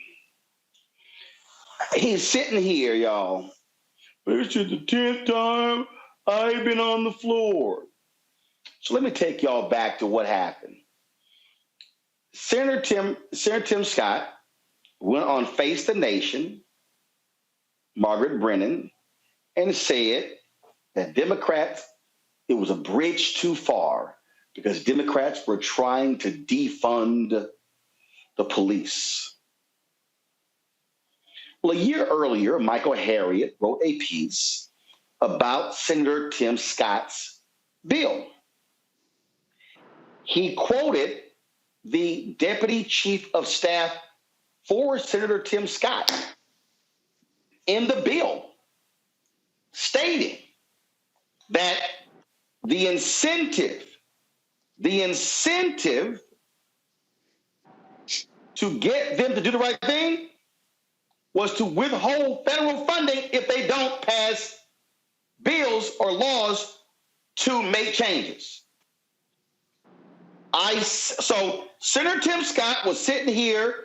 He's sitting here, y'all. This is the 10th time I've been on the floor. So let me take y'all back to what happened. Senator Tim Scott went on Face the Nation, Margaret Brennan, and said that Democrats, it was a bridge too far because Democrats were trying to defund the police. Well, a year earlier, Michael Harriot wrote a piece about Senator Tim Scott's bill. He quoted the Deputy Chief of Staff for Senator Tim Scott in the bill, stating that the incentive to get them to do the right thing was to withhold federal funding if they don't pass bills or laws to make changes. So Senator Tim Scott was sitting here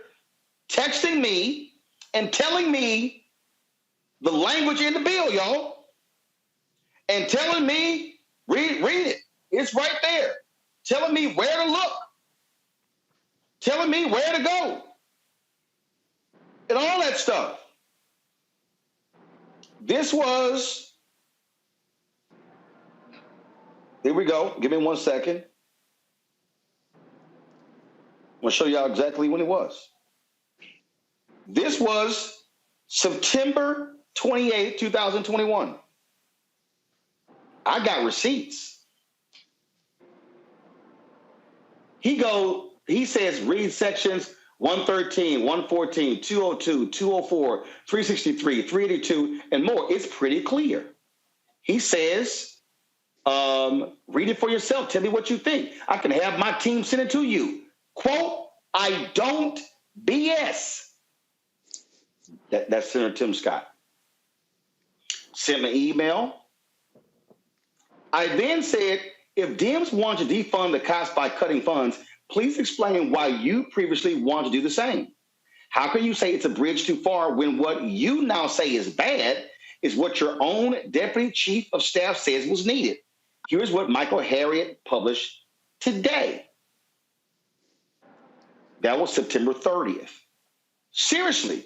texting me and telling me the language in the bill, y'all, and telling me, read it. It's right there. Telling me where to look. Telling me where to go. And all that stuff. This was, here we go. Give me 1 second. I'm going to show y'all exactly when it was. This was September 28, 2021. I got receipts. He says read sections 113, 114, 202, 204, 363, 382, and more. It's pretty clear. He says, read it for yourself. Tell me what you think. I can have my team send it to you. Quote, I don't BS. That's Senator Tim Scott. sent me an email. I then said, if Dems want to defund the cops by cutting funds, please explain why you previously wanted to do the same. How can you say it's a bridge too far when what you now say is bad is what your own deputy chief of staff says was needed? Here's what Michael Harriet published today. That was September 30th. Seriously,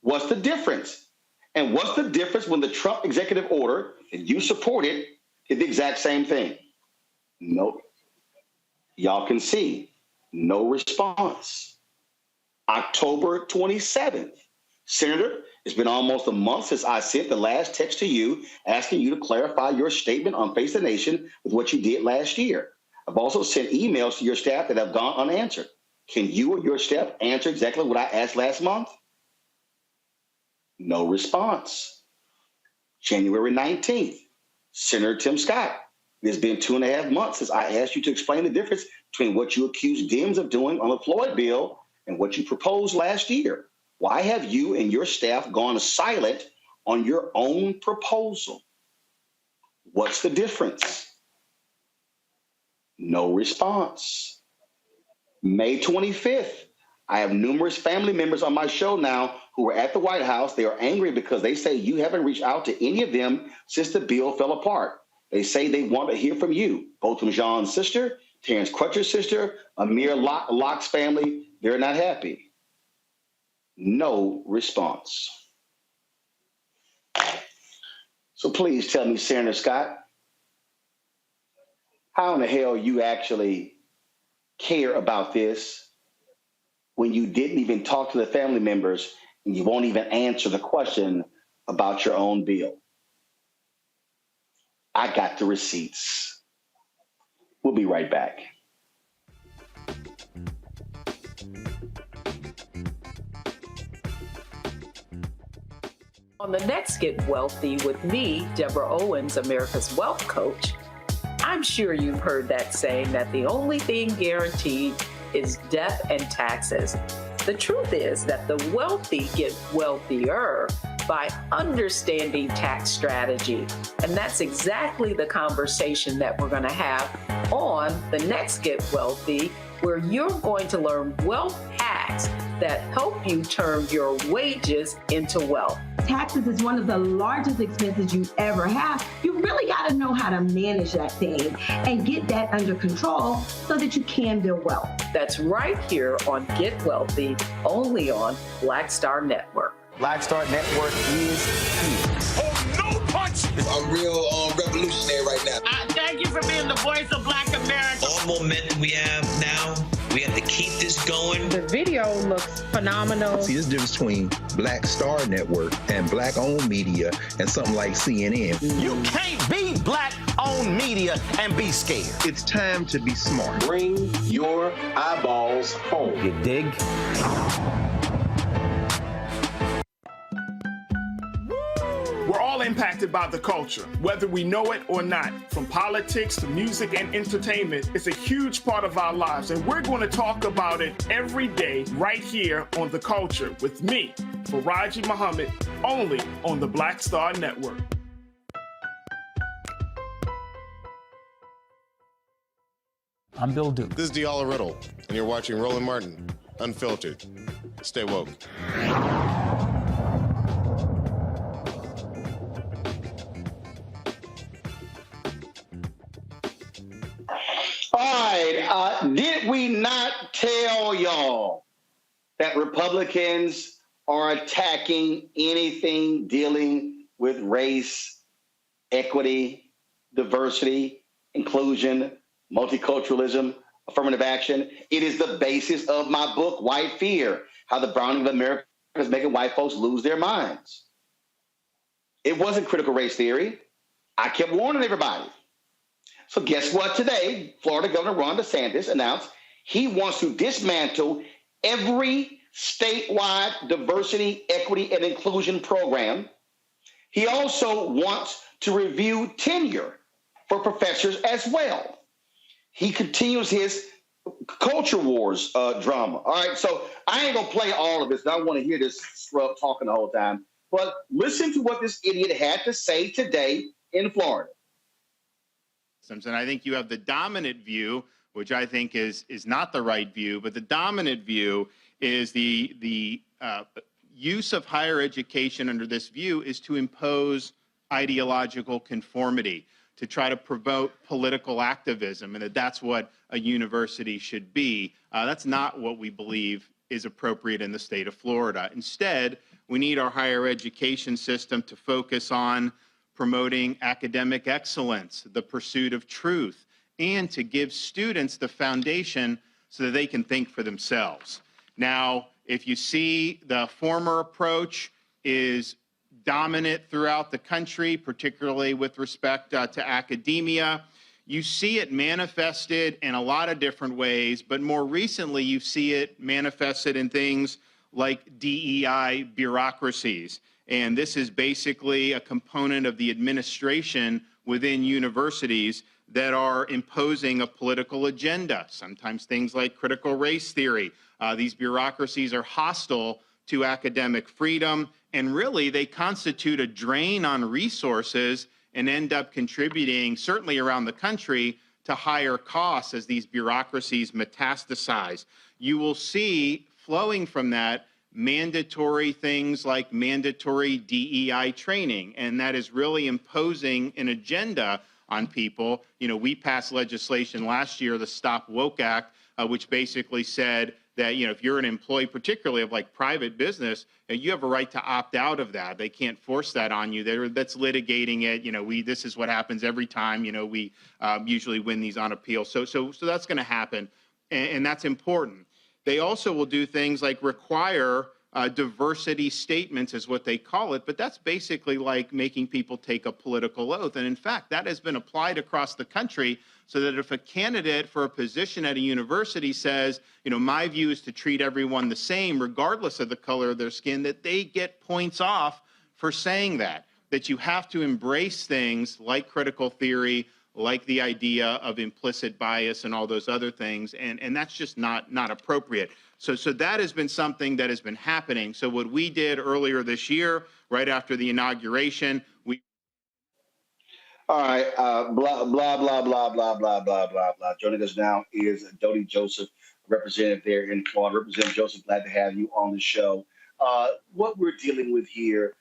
what's the difference? And what's the difference when the Trump executive order that you supported did the exact same thing? Nope. Y'all can see, no response. October 27th. Senator, it's been almost a month since I sent the last text to you asking you to clarify your statement on Face the Nation with what you did last year. I've also sent emails to your staff that have gone unanswered. Can you or your staff answer exactly what I asked last month? No response. January 19th. Senator Tim Scott, it's been 2.5 months since I asked you to explain the difference between what you accused Dems of doing on the Floyd bill and what you proposed last year. Why have you and your staff gone silent on your own proposal? What's the difference? No response. May 25th. I have numerous family members on my show now who are at the White House. They are angry because they say you haven't reached out to any of them since the bill fell apart. They say they want to hear from you, both from Jean's sister, Terrence Crutcher's sister, Amir Locke's family. They're not happy. No response. So please tell me, Senator Scott, how in the hell you actually care about this when you didn't even talk to the family members and you won't even answer the question about your own bill? I got the receipts. We'll be right back. On the next Get Wealthy with me, Deborah Owens, America's Wealth Coach, I'm sure you've heard that saying that the only thing guaranteed is death and taxes. The truth is that the wealthy get wealthier by understanding tax strategy. And that's exactly the conversation that we're going to have on the next Get Wealthy, where you're going to learn wealth hacks that help you turn your wages into wealth. Taxes is one of the largest expenses you ever have. You really got to know how to manage that thing and get that under control so that you can build wealth. That's right here on Get Wealthy, only on Black Star Network. Black Star Network is here. Oh, no punch! I'm real revolutionary right now. Thank you for being the voice of Black America. All momentum we have now, we have to keep this going. The video looks phenomenal. See, there's a difference between Black Star Network and black-owned media and something like CNN. You can't be black-owned media and be scared. It's time to be smart. Bring your eyeballs home. You dig? We're all impacted by the culture, whether we know it or not. From politics to music and entertainment, it's a huge part of our lives, and we're going to talk about it every day right here on The Culture with me, Faraji Muhammad, only on the Black Star Network. I'm Bill Duke. This is Diala Riddle, and you're watching Roland Martin, Unfiltered. Stay woke. All right, did we not tell y'all that Republicans are attacking anything dealing with race, equity, diversity, inclusion, multiculturalism, affirmative action? It is the basis of my book, White Fear, How the Browning of America is Making White Folks Lose Their Minds. It wasn't critical race theory. I kept warning everybody. So guess what today? Florida Governor Ron DeSantis announced he wants to dismantle every statewide diversity, equity, and inclusion program. He also wants to review tenure for professors as well. He continues his culture wars drama. All right, so I ain't going to play all of this. I don't want to hear this scrub talking the whole time. But listen to what this idiot had to say today in Florida. And I think you have the dominant view, which I think is not the right view, but the dominant view is the use of higher education under this view is to impose ideological conformity, to try to promote political activism, and that's what a university should be. That's not what we believe is appropriate in the state of Florida. Instead, we need our higher education system to focus on promoting academic excellence, the pursuit of truth, and to give students the foundation so that they can think for themselves. Now, if you see the former approach is dominant throughout the country, particularly with respect to academia, you see it manifested in a lot of different ways, but more recently you see it manifested in things like DEI bureaucracies. And this is basically a component of the administration within universities that are imposing a political agenda, sometimes things like critical race theory. These bureaucracies are hostile to academic freedom, and really they constitute a drain on resources and end up contributing, certainly around the country, to higher costs as these bureaucracies metastasize. You will see flowing from that mandatory things like mandatory DEI training, and that is really imposing an agenda on people. You know, we passed legislation last year, the Stop Woke Act, which basically said that, you know, if you're an employee, particularly of like private business, you have a right to opt out of that. They can't force that on you. That's litigating it. You know, this is what happens every time. You know, we usually win these on appeal. So that's going to happen, and that's important. They also will do things like require diversity statements, is what they call it, but that's basically like making people take a political oath. And in fact, that has been applied across the country, so that if a candidate for a position at a university says, you know, my view is to treat everyone the same, regardless of the color of their skin, that they get points off for saying that you have to embrace things like critical theory, like the idea of implicit bias and all those other things, and that's just not appropriate. So that has been something that has been happening. So what we did earlier this year, right after the inauguration, All right, blah, blah, blah, blah, blah, blah, blah, blah, blah. Joining us now is Dodie Joseph, representative there in Florida. Representative Joseph, glad to have you on the show. What we're dealing with here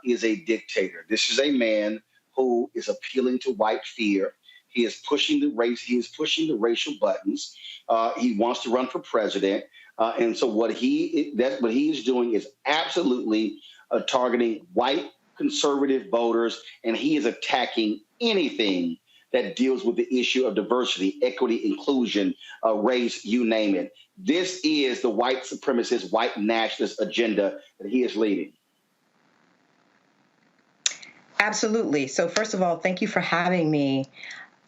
is a dictator. This is a man who is appealing to white fear. He is pushing the race. He is pushing the racial buttons. He wants to run for president. And so what he is doing is absolutely targeting white conservative voters, and he is attacking anything that deals with the issue of diversity, equity, inclusion, race, you name it. This is the white supremacist, white nationalist agenda that he is leading. Absolutely. So first of all, thank you for having me.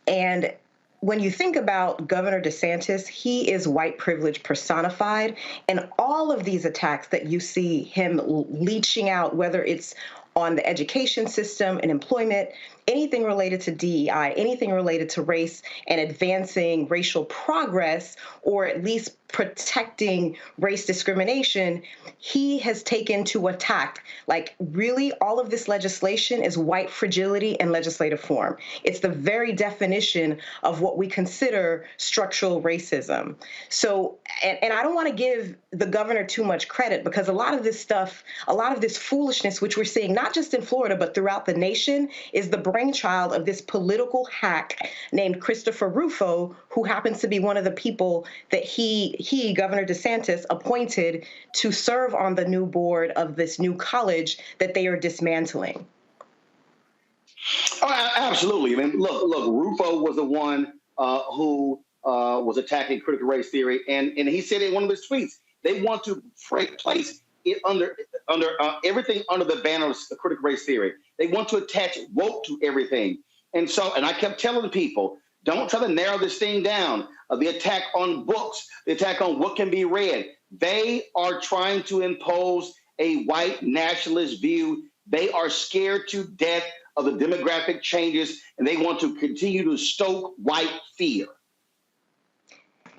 And when you think about Governor DeSantis, he is white privilege personified. And all of these attacks that you see him leeching out, whether it's on the education system and employment, anything related to DEI, anything related to race and advancing racial progress, or at least protecting race discrimination, he has taken to attack. Like, really, all of this legislation is white fragility in legislative form. It's the very definition of what we consider structural racism. So, and I don't want to give the governor too much credit, because a lot of this stuff, a lot of this foolishness, which we're seeing not just in Florida, but throughout the nation, is the brainchild of this political hack named Christopher Rufo, who happens to be one of the people that he, Governor DeSantis, appointed to serve on the new board of this new college that they are dismantling. Oh, absolutely. I mean, look, Rufo was the one who was attacking critical race theory, and he said in one of his tweets, they want to place it under everything under the banner of critical race theory. They want to attach woke to everything. And I kept telling people, don't try to narrow this thing down. The attack on books, the attack on what can be read. They are trying to impose a white nationalist view. They are scared to death of the demographic changes, and they want to continue to stoke white fear.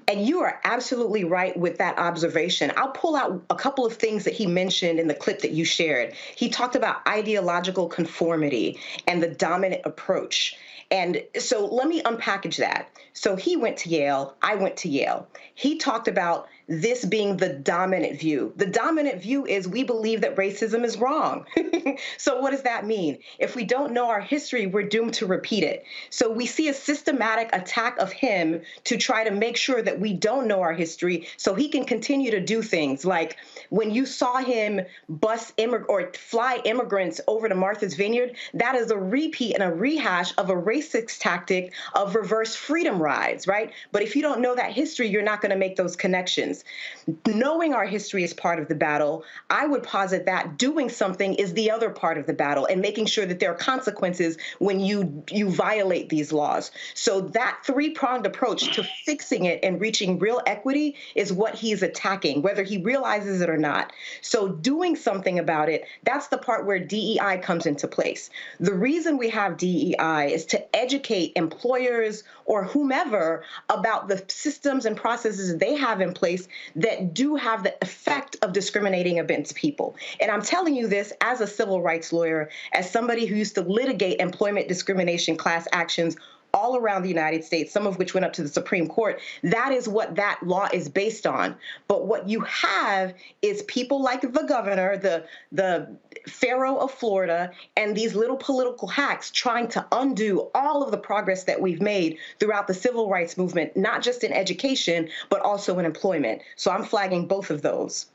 And you are absolutely right with that observation. I'll pull out a couple of things that he mentioned in the clip that you shared. He talked about ideological conformity and the dominant approach. And so let me unpackage that. So he went to Yale, I went to Yale. He talked about this being the dominant view. The dominant view is we believe that racism is wrong. So what does that mean? If we don't know our history, we're doomed to repeat it. So we see a systematic attack of him to try to make sure that we don't know our history so he can continue to do things like when you saw him fly immigrants over to Martha's Vineyard, that is a repeat and a rehash of a racist tactic of reverse freedom rides, right? But if you don't know that history, you're not going to make those connections. Knowing our history is part of the battle. I would posit that doing something is the other part of the battle and making sure that there are consequences when you violate these laws. So that three-pronged approach to fixing it and reaching real equity is what he's attacking, whether he realizes it or not. So doing something about it, that's the part where DEI comes into place. The reason we have DEI is to educate employers or whomever about the systems and processes they have in place that do have the effect of discriminating against people. And I'm telling you this as a civil rights lawyer, as somebody who used to litigate employment discrimination class actions all around the United States, some of which went up to the Supreme Court. That is what that law is based on. But what you have is people like the governor, the Pharaoh of Florida, and these little political hacks trying to undo all of the progress that we've made throughout the civil rights movement, not just in education, but also in employment. So I'm flagging both of those.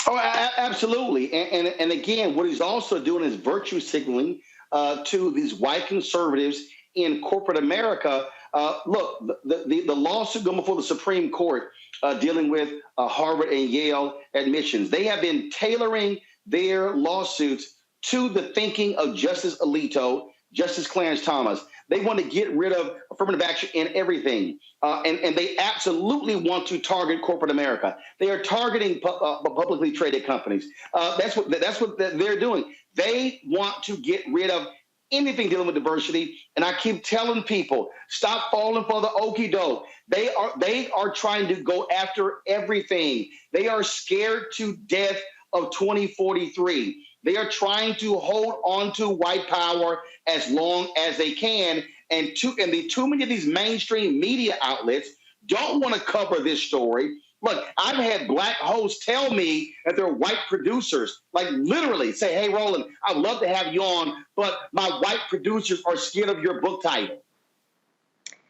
Oh, absolutely. And again, what he's also doing is virtue signaling to these white conservatives in corporate America. Look, the lawsuit going before the Supreme Court dealing with Harvard and Yale admissions, they have been tailoring their lawsuits to the thinking of Justice Alito, Justice Clarence Thomas. They want to get rid of affirmative action in everything. And they absolutely want to target corporate America. They are targeting publicly traded companies. That's what they're doing. They want to get rid of anything dealing with diversity. And I keep telling people, stop falling for the okie doke. They are trying to go after everything. They are scared to death of 2043. They are trying to hold on to white power as long as they can. And too many of these mainstream media outlets don't want to cover this story. Look, I've had black hosts tell me that they're white producers, like literally say, hey, Roland, I'd love to have you on, but my white producers are scared of your book title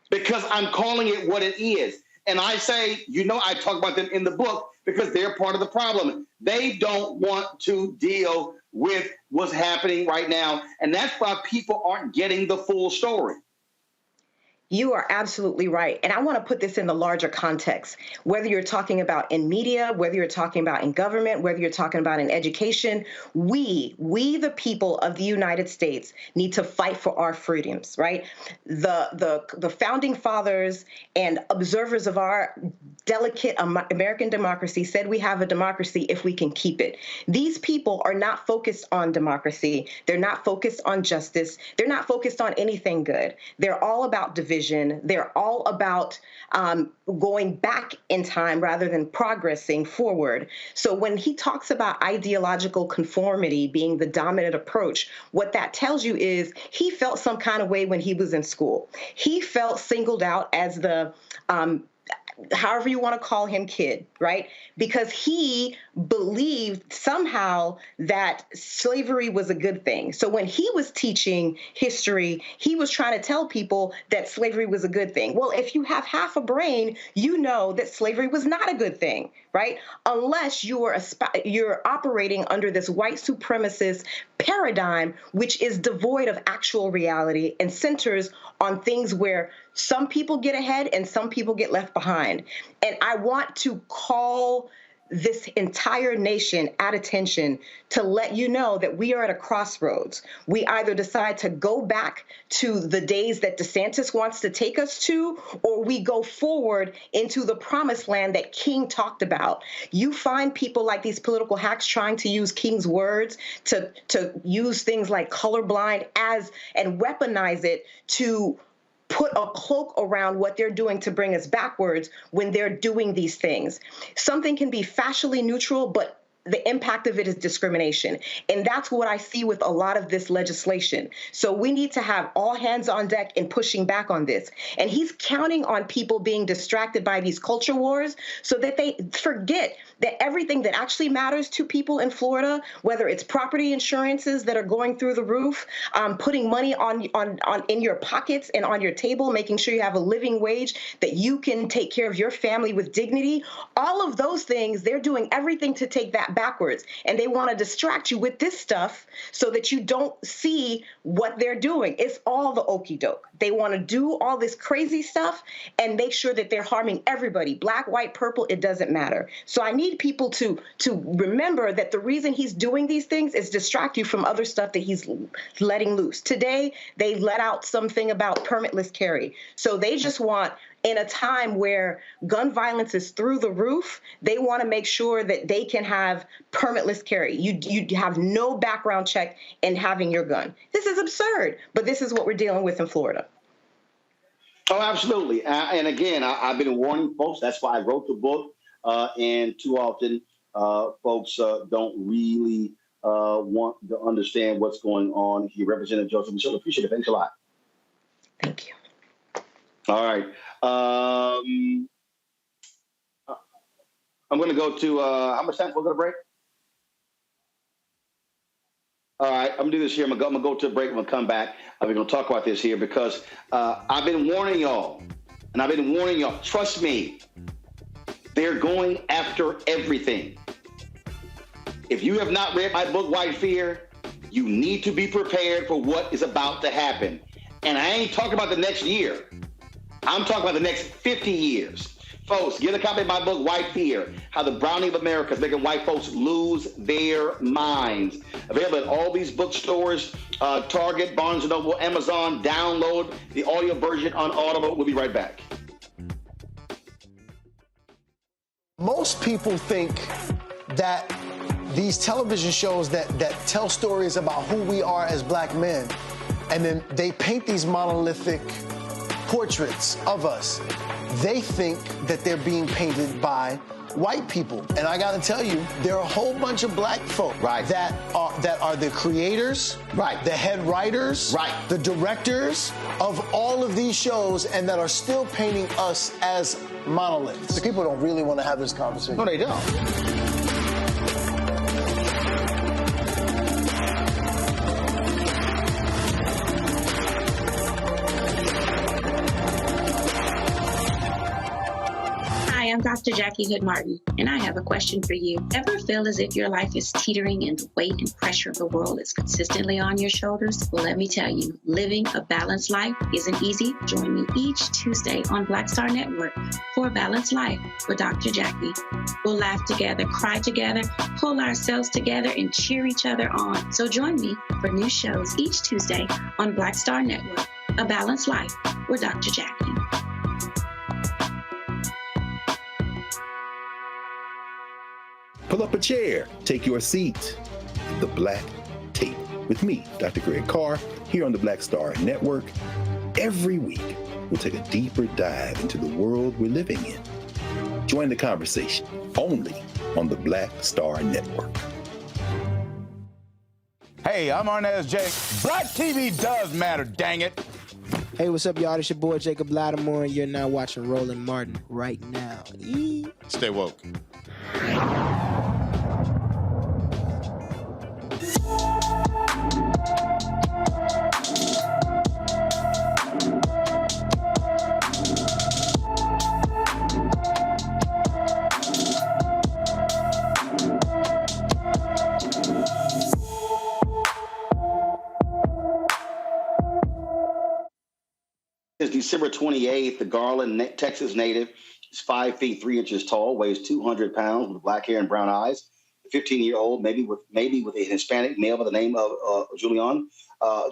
because I'm calling it what it is. And I say, I talk about them in the book because they're part of the problem. They don't want to deal with what's happening right now. And that's why people aren't getting the full story. You are absolutely right. And I want to put this in the larger context, whether you're talking about in media, whether you're talking about in government, whether you're talking about in education, we the people of the United States need to fight for our freedoms, right? The founding fathers and observers of our delicate American democracy said we have a democracy if we can keep it. These people are not focused on democracy. They're not focused on justice. They're not focused on anything good. They're all about division. They're all about going back in time rather than progressing forward. So when he talks about ideological conformity being the dominant approach, what that tells you is he felt some kind of way when he was in school. He felt singled out as the however you want to call him, kid, right? Because he believed somehow that slavery was a good thing. So when he was teaching history, he was trying to tell people that slavery was a good thing. Well, if you have half a brain, you know that slavery was not a good thing, right? Unless you're operating under this white supremacist paradigm, which is devoid of actual reality and centers on things where some people get ahead and some people get left behind. And I want to call this entire nation at attention to let you know that we are at a crossroads. We either decide to go back to the days that DeSantis wants to take us to, or we go forward into the promised land that King talked about. You find people like these political hacks trying to use King's words to use things like colorblind and weaponize it to put a cloak around what they're doing to bring us backwards when they're doing these things. Something can be factually neutral, but the impact of it is discrimination. And that's what I see with a lot of this legislation. So we need to have all hands on deck in pushing back on this. And he's counting on people being distracted by these culture wars so that they forget that everything that actually matters to people in Florida, whether it's property insurances that are going through the roof, putting money on in your pockets and on your table, making sure you have a living wage, that you can take care of your family with dignity, all of those things, they're doing everything to take that backwards. And they want to distract you with this stuff so that you don't see what they're doing. It's all the okie doke. They want to do all this crazy stuff and make sure that they're harming everybody, black, white, purple, it doesn't matter. So I need people to remember that the reason he's doing these things is distract you from other stuff that he's letting loose. Today, they let out something about permitless carry. So they just want, in a time where gun violence is through the roof, they want to make sure that they can have permitless carry. You have no background check in having your gun. This is absurd, but this is what we're dealing with in Florida. Oh, absolutely. And again, I've been warning folks. That's why I wrote the book. And too often, folks don't really want to understand what's going on here. Representative Joseph Michelle, appreciate it. Thanks a lot. Thank you. All right. I'm going to go to, how much time before we go to break? All right, I'm going to do this here. I'm going to go to a break. I'm going to come back. We're going to talk about this here because I've been warning y'all, and I've been warning y'all. Trust me, they're going after everything. If you have not read my book, White Fear, you need to be prepared for what is about to happen. And I ain't talking about the next year. I'm talking about the next 50 years. Folks, get a copy of my book, White Fear, How the Browning of America is Making White Folks Lose Their Minds. Available at all these bookstores, Target, Barnes & Noble, Amazon. Download the audio version on Audible. We'll be right back. Most people think that these television shows that tell stories about who we are as black men, and then they paint these monolithic portraits of us. They think that they're being painted by white people. And I gotta tell you, there are a whole bunch of black folk that are the creators, the head writers, the directors of all of these shows, and that are still painting us as monoliths. The people don't really want to have this conversation. No, they don't. I'm Dr. Jackie Hood Martin, and I have a question for you. Ever feel as if your life is teetering and the weight and pressure of the world is consistently on your shoulders? Well, let me tell you, living a balanced life isn't easy. Join me each Tuesday on Black Star Network for A Balanced Life with Dr. Jackie. We'll laugh together, cry together, pull ourselves together, and cheer each other on. So join me for new shows each Tuesday on Black Star Network, A Balanced Life with Dr. Jackie. Pull up a chair, take your seat. The Black Table with me, Dr. Greg Carr, here on the Black Star Network. Every week, we'll take a deeper dive into the world we're living in. Join the conversation only on the Black Star Network. Hey, I'm Arnaz Jake. Black TV does matter, dang it. Hey, what's up, y'all? It's your boy Jacob Lattimore, and you're now watching Roland Martin right now. Stay woke. It's December 28th. The Garland, Texas native is 5 feet 3 inches tall, weighs 200 pounds, with black hair and brown eyes. 15-year-old, maybe with a Hispanic male by the name of Julian.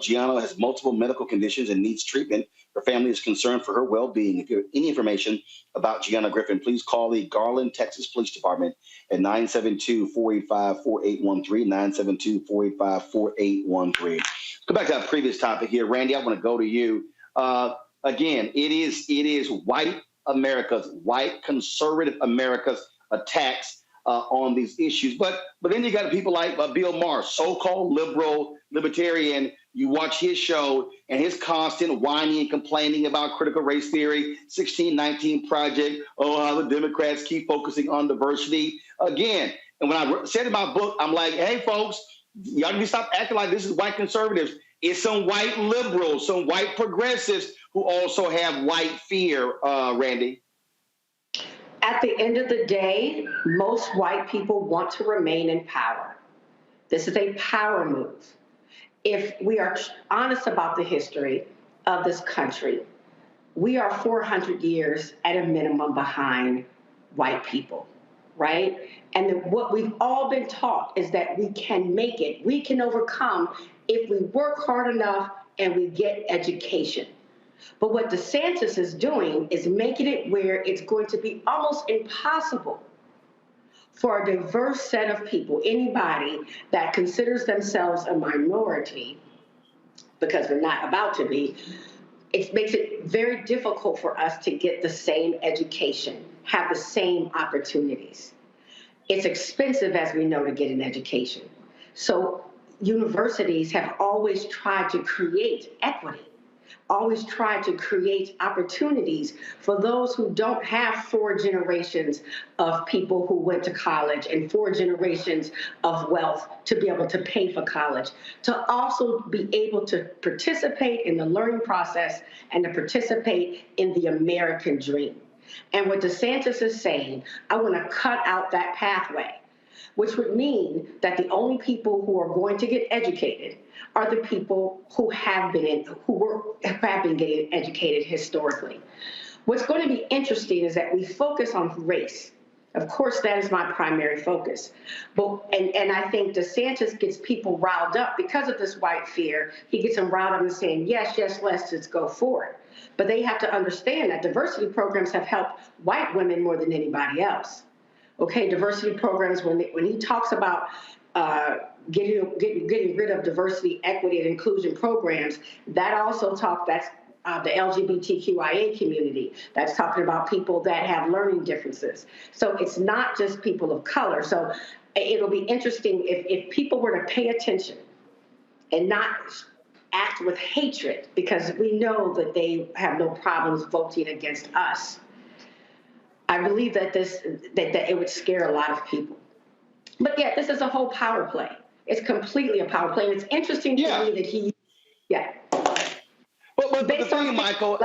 Gianna has multiple medical conditions and needs treatment. Her family is concerned for her well-being. If you have any information about Gianna Griffin, please call the Garland, Texas Police Department at 972-485-4813, 972-485-4813. Go back to that previous topic here. Randy, I want to go to you. again, it is white America's, white conservative America's attacks on these issues. But then you got people like Bill Maher, so-called libertarian. You watch his show and his constant whining and complaining about critical race theory, 1619 Project, how the Democrats keep focusing on diversity. Again, and when I said in my book, I'm like, hey, folks, y'all need to stop acting like this is white conservatives. It's some white liberals, some white progressives who also have white fear, Randy. At the end of the day, most white people want to remain in power. This is a power move. If we are honest about the history of this country, we are 400 years at a minimum behind white people, right? And what we've all been taught is that we can make it, we can overcome if we work hard enough and we get education. But what DeSantis is doing is making it where it's going to be almost impossible for a diverse set of people, anybody that considers themselves a minority, because they're not about to be, it makes it very difficult for us to get the same education, have the same opportunities. It's expensive, as we know, to get an education. So universities have always tried to create equity, always tried to create opportunities for those who don't have 4 generations of people who went to college and 4 generations of wealth to be able to pay for college, to also be able to participate in the learning process and to participate in the American dream. And what DeSantis is saying, I want to cut out that pathway, which would mean that the only people who are going to get educated are the people who have been getting educated historically. What's going to be interesting is that we focus on race. Of course, that is my primary focus. And I think DeSantis gets people riled up because of this white fear. He gets them riled up and saying, yes, let's just go for it. But they have to understand that diversity programs have helped white women more than anybody else. Okay, diversity programs, when he talks about getting rid of diversity, equity, and inclusion programs, that's the LGBTQIA community. That's talking about people that have learning differences. So it's not just people of color. So it'll be interesting if people were to pay attention and not act with hatred, because we know that they have no problems voting against us. I believe that it would scare a lot of people. But yeah, this is a whole power play. It's completely a power play. And it's interesting to me that But the thing, Michael,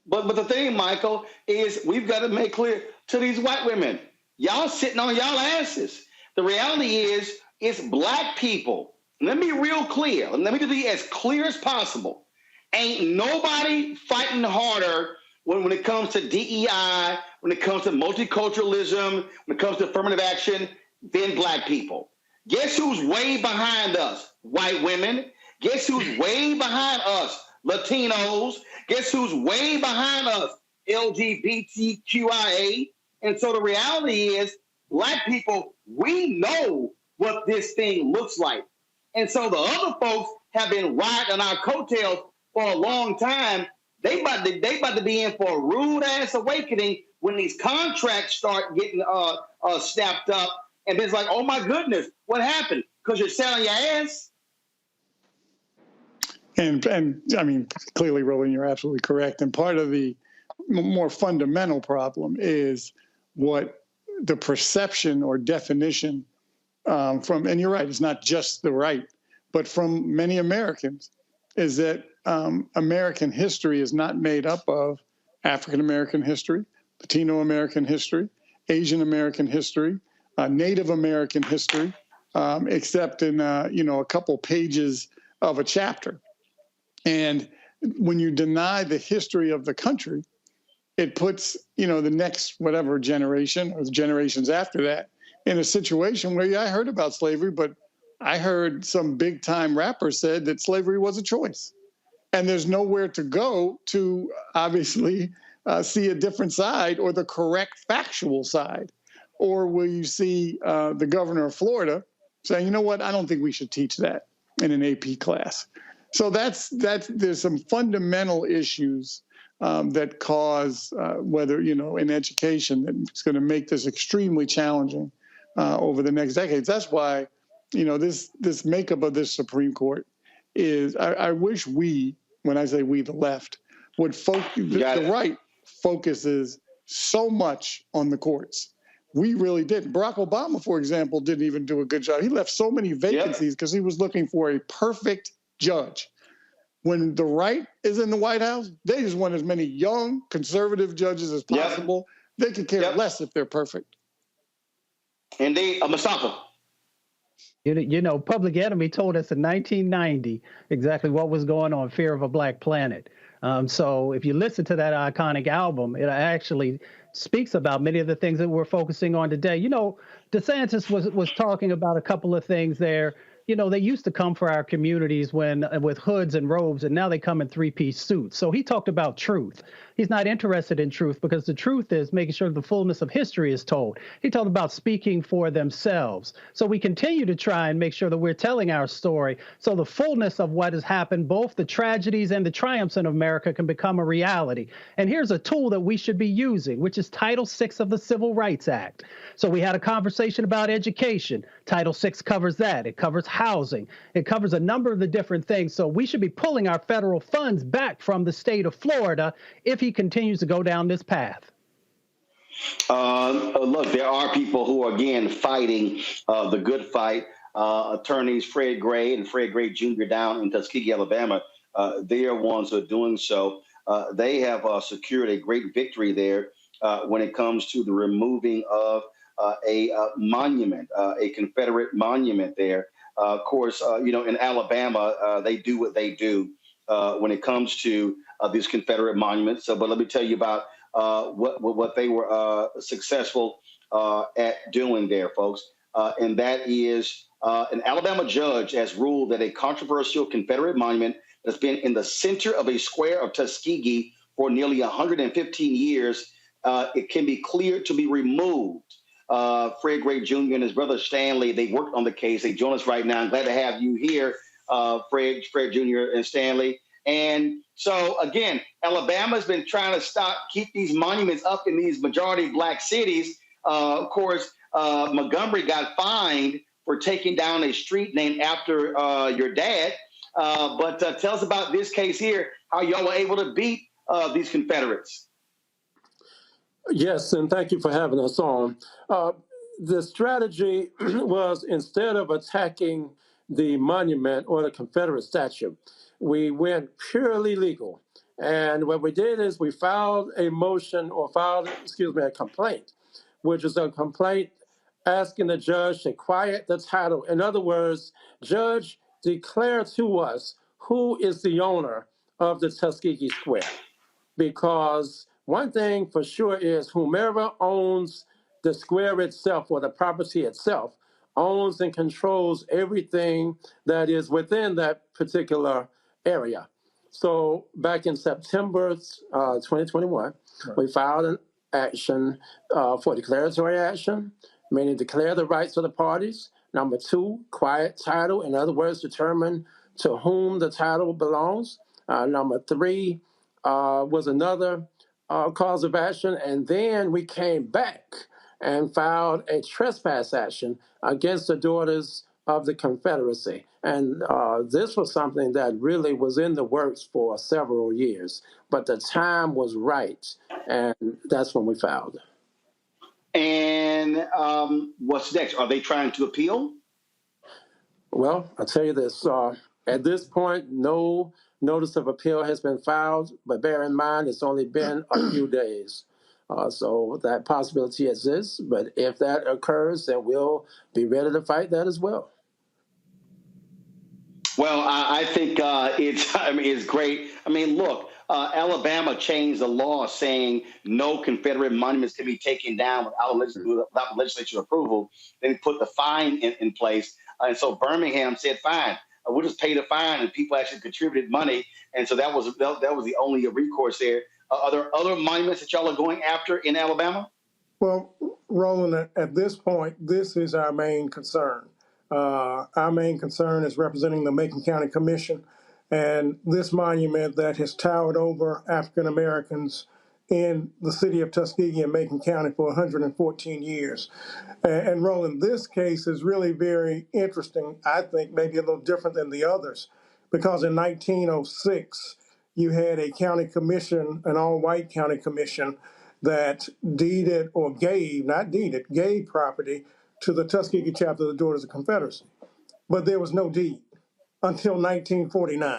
but the thing, Michael, is we've got to make clear to these white women, y'all sitting on y'all asses. The reality is, it's black people. Let me be real clear. Let me be as clear as possible. Ain't nobody fighting harder when it comes to DEI, when it comes to multiculturalism, when it comes to affirmative action, than black people. Guess who's way behind us? White women. Guess who's way behind us? Latinos. Guess who's way behind us? LGBTQIA. And so the reality is, black people, we know what this thing looks like. And so the other folks have been riding on our coattails for a long time. They about to be in for a rude ass awakening when these contracts start getting snapped up. And it's like, oh my goodness, what happened? Because you're selling your ass. And I mean, clearly, Roland, you're absolutely correct. And part of the more fundamental problem is what the perception or definition from, and you're right, it's not just the right, but from many Americans, is that American history is not made up of African American history, Latino American history, Asian American history, Native American history, except in a couple pages of a chapter. And when you deny the history of the country, it puts the next whatever generation or the generations after that in a situation where, I heard about slavery, but I heard some big time rapper said that slavery was a choice. And there's nowhere to go to obviously see a different side or the correct factual side. Or will you see the governor of Florida saying, you know what, I don't think we should teach that in an AP class. So there's some fundamental issues that cause whether, in education, that's going to make this extremely challenging over the next decades. That's why, this makeup of this Supreme Court is, I wish we, when I say we, the left, would focus, the right focuses so much on the courts. We really didn't. Barack Obama, for example, didn't even do a good job. He left so many vacancies because he was looking for a perfect judge. When the right is in the White House, they just want as many young, conservative judges as possible. They could care less if they're perfect. Indeed. Mustafa. Public Enemy told us in 1990 exactly what was going on, Fear of a Black Planet. So if you listen to that iconic album, it actually speaks about many of the things that we're focusing on today. DeSantis was talking about a couple of things there. They used to come for our communities with hoods and robes, and now they come in three-piece suits. So he talked about truth. He's not interested in truth because the truth is making sure the fullness of history is told. He talked about speaking for themselves. So we continue to try and make sure that we're telling our story so the fullness of what has happened, both the tragedies and the triumphs in America, can become a reality. And here's a tool that we should be using, which is Title VI of the Civil Rights Act. So we had a conversation about education. Title VI covers that. It covers housing. It covers a number of the different things. So we should be pulling our federal funds back from the state of Florida if he continues to go down this path. Look, there are people who are, again, fighting the good fight. Attorneys Fred Gray and Fred Gray Jr. down in Tuskegee, Alabama, they are ones who are doing so. They have secured a great victory there when it comes to the removing of a monument, a Confederate monument there. Of course, in Alabama, they do what they do when it comes to these Confederate monuments. But let me tell you about what they were successful at doing there, folks. And that is an Alabama judge has ruled that a controversial Confederate monument that's been in the center of a square of Tuskegee for nearly 115 years, it can be cleared to be removed. Fred Gray Jr. and his brother Stanley, they worked on the case. They join us right now. I'm glad to have you here, Fred Jr. and Stanley. And so, again, Alabama's been trying to keep these monuments up in these majority Black cities. Of course, Montgomery got fined for taking down a street named after your dad. But tell us about this case here, how y'all were able to beat these Confederates. Yes, and thank you for having us on. The strategy was, instead of attacking the monument or the Confederate statue, we went purely legal. And what we did is we filed a complaint, which is a complaint asking the judge to quiet the title. In other words, judge, declare to us who is the owner of the Tuskegee Square. Because one thing for sure is whomever owns the square itself or the property itself owns and controls everything that is within that particular area. So back in September 2021, we filed an action for declaratory action, meaning declare the rights of the parties. Number 2, quiet title, in other words, determine to whom the title belongs. Number 3 was another cause of action. And then we came back and filed a trespass action against the Daughters of the Confederacy. And this was something that really was in the works for several years, but the time was right, and that's when we filed. And what's next? Are they trying to appeal? Well, I'll tell you this. At this point, no notice of appeal has been filed, but bear in mind it's only been a few days. So that possibility exists, but if that occurs, then we'll be ready to fight that as well. Well, I think it's great. I mean, look, Alabama changed the law saying no Confederate monuments can be taken down without legislature approval. Then put the fine in place. And so Birmingham said, fine, we'll just pay the fine. And people actually contributed money. And so that was the only recourse there. Are there other monuments that y'all are going after in Alabama? Well, Roland, at this point, this is our main concern. Our main concern is representing the Macon County Commission. And this monument that has towered over African Americans in the city of Tuskegee and Macon County for 114 years. And Roland, this case is really very interesting, I think maybe a little different than the others, because in 1906, you had a county commission, an all-white county commission, that deeded or gave, not deeded, gave property to the Tuskegee chapter of the Daughters of Confederacy. But there was no deed until 1949.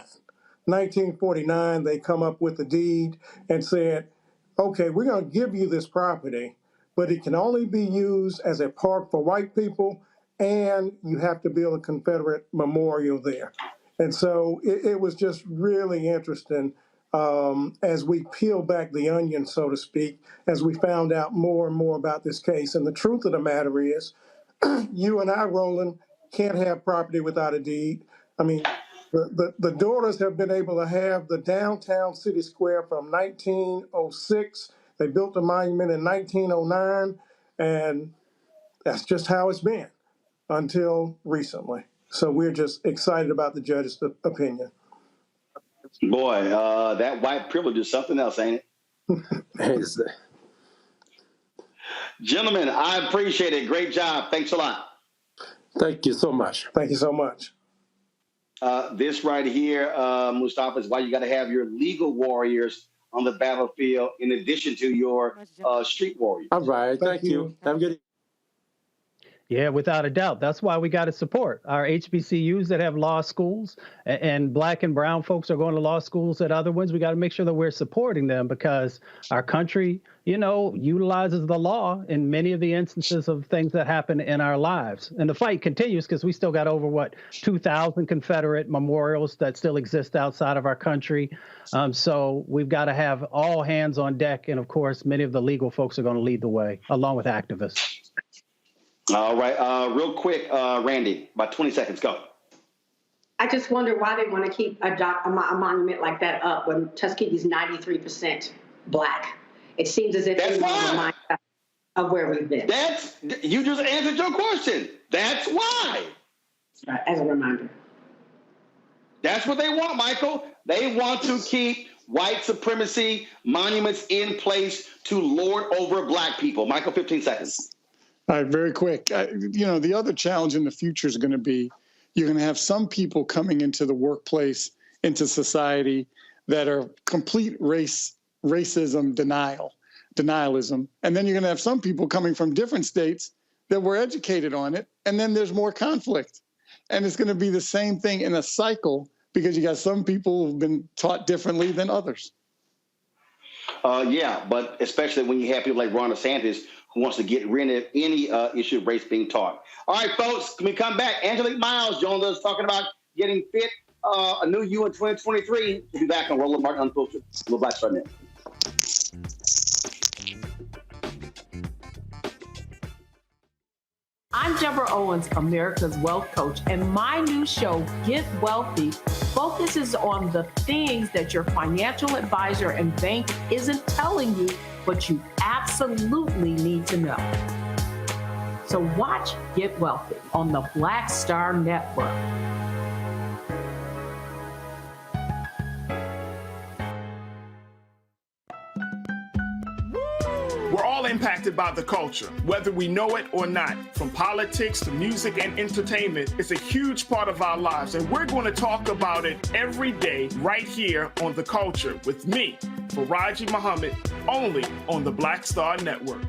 1949, they come up with a deed and said, okay, we're going to give you this property, but it can only be used as a park for white people, and you have to build a Confederate memorial there. And so it was just really interesting as we peel back the onion, so to speak, as we found out more and more about this case. And the truth of the matter is, you and I, Roland, can't have property without a deed. I mean, the daughters have been able to have the downtown city square from 1906. They built the monument in 1909, and that's just how it's been until recently. So we're just excited about the judge's opinion. Boy, that white privilege is something else, ain't it? Gentlemen, I appreciate it. Great job. Thanks a lot. Thank you so much. Thank you so much. This right here, Mustafa, is why you got to have your legal warriors on the battlefield in addition to your street warriors. All right. Thank you. Have a good evening. Yeah, without a doubt. That's why we got to support our HBCUs that have law schools, and black and brown folks are going to law schools at other ones. We got to make sure that we're supporting them because our country, you know, utilizes the law in many of the instances of things that happen in our lives. And the fight continues because we still got over, 2,000 Confederate memorials that still exist outside of our country. So we've got to have all hands on deck. And of course, many of the legal folks are going to lead the way, along with activists. All right. Real quick, Randy, about 20 seconds. Go. I just wonder why they want to keep a monument like that up when Tuskegee's 93% black. It seems as if they want to remind us of where we've been. You just answered your question. That's why. Right, as a reminder. That's what they want, Michael. They want to keep white supremacy monuments in place to lord over black people. Michael, 15 seconds. All right, very quick. The other challenge in the future is going to be you're going to have some people coming into the workplace, into society, that are complete racism denialism. And then you're going to have some people coming from different states that were educated on it. And then there's more conflict. And it's going to be the same thing in a cycle because you got some people who've been taught differently than others. Yeah, but especially when you have people like Ron DeSantis who wants to get rid of any issue of race being taught. All right, folks, can we come back? Angelique Miles joined us talking about getting fit, a new you in 2023. We'll be back on Roland Martin Unfiltered. We'll Black Star Net. I'm Deborah Owens, America's Wealth Coach, and my new show, Get Wealthy, focuses on the things that your financial advisor and bank isn't telling you, but you absolutely need to know. So watch Get Wealthy on the Black Star Network. We're all impacted by the culture, whether we know it or not. From politics to music and entertainment, it's a huge part of our lives, and we're going to talk about it every day right here on The Culture with me, Faraji Muhammad, only on the Black Star Network.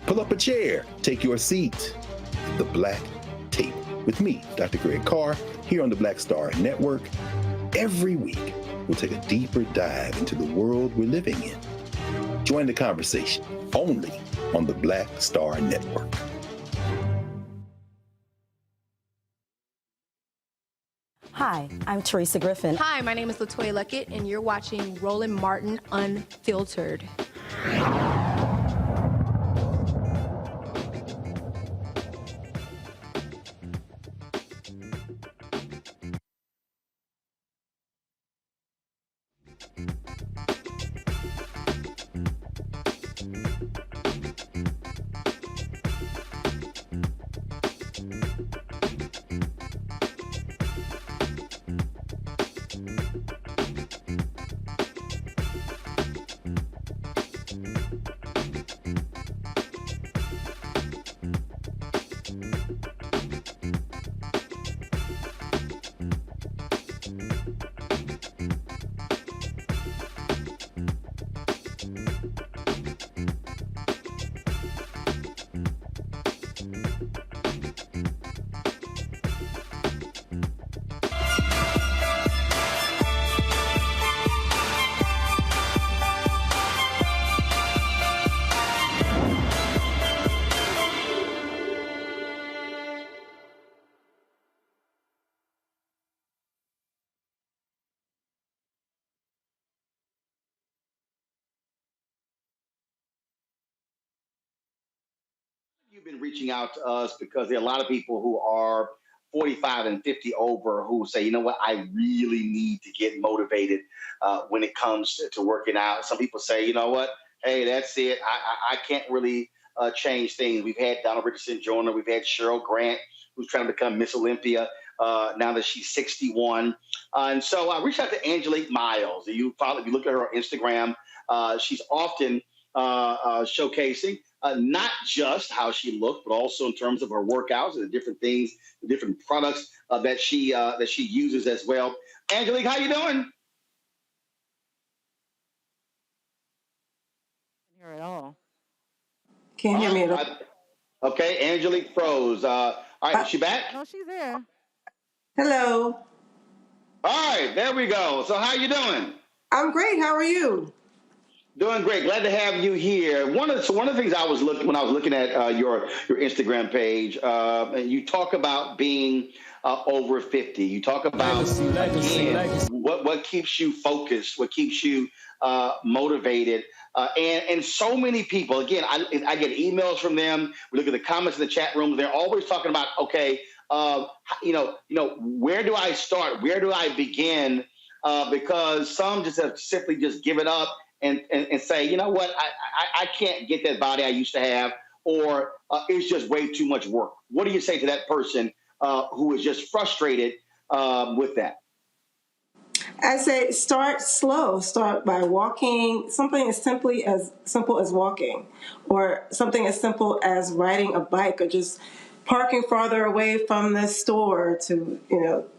Pull up a chair, take your seat at the Black Table with me, Dr. Greg Carr, here on the Black Star Network. Every week, we'll take a deeper dive into the world we're living in. Join the conversation only on the Black Star Network. Hi, I'm Teresa Griffin. Hi, my name is LaToya Luckett, and you're watching Roland Martin Unfiltered. you've been reaching out to us because there are a lot of people who are 45 and 50 over who say, you know what, I really need to get motivated when it comes to working out. Some people say, you know what, hey, that's it. I can't really change things. We've had Donald Richardson Jr., we've had Cheryl Grant, who's trying to become Miss Olympia now that she's 61. And so I reached out to Angelique Miles. If you look at her on Instagram, she's often showcasing not just how she looked, but also in terms of her workouts and the different things, the different products that she uses as well. Angelique, how you doing? Here at all. Can't hear me at all. Okay, Angelique froze. All right, is she back? No, she's there. Hello. All right, there we go. So how you doing? I'm great. How are you? Doing great. Glad to have you here. One of the things I was looking when I was looking at your Instagram page, and you talk about being over 50. You talk about legacy. What keeps you focused, what keeps you motivated, and so many people. Again, I get emails from them. We look at the comments in the chat room. They're always talking about, okay, where do I start? Where do I begin? Because some just have simply just given up and say, you know what, I can't get that body I used to have, or it's just way too much work. What do you say to that person who is just frustrated with that? I say start slow. Start by walking, something as simple as walking, or something as simple as riding a bike, or just parking farther away from the store to,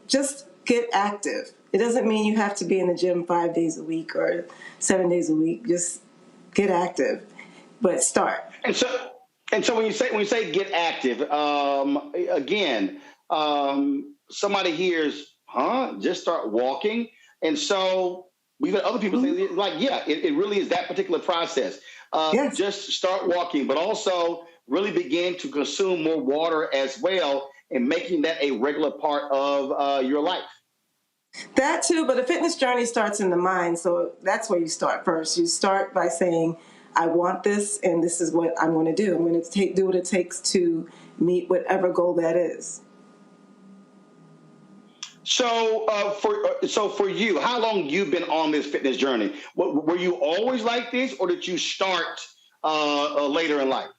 just get active. It doesn't mean you have to be in the gym 5 days a week or 7 days a week. Just get active, but start. And so when you say get active, again, somebody hears, just start walking. And so we've had other people say, like, yeah, it really is that particular process. Yes. Just start walking, but also really begin to consume more water as well, and making that a regular part of your life. That too, but a fitness journey starts in the mind, so that's where you start first. You start by saying, I want this, and this is what I'm going to do. I'm going to do what it takes to meet whatever goal that is. So for you, how long you've been on this fitness journey? Were you always like this, or did you start later in life?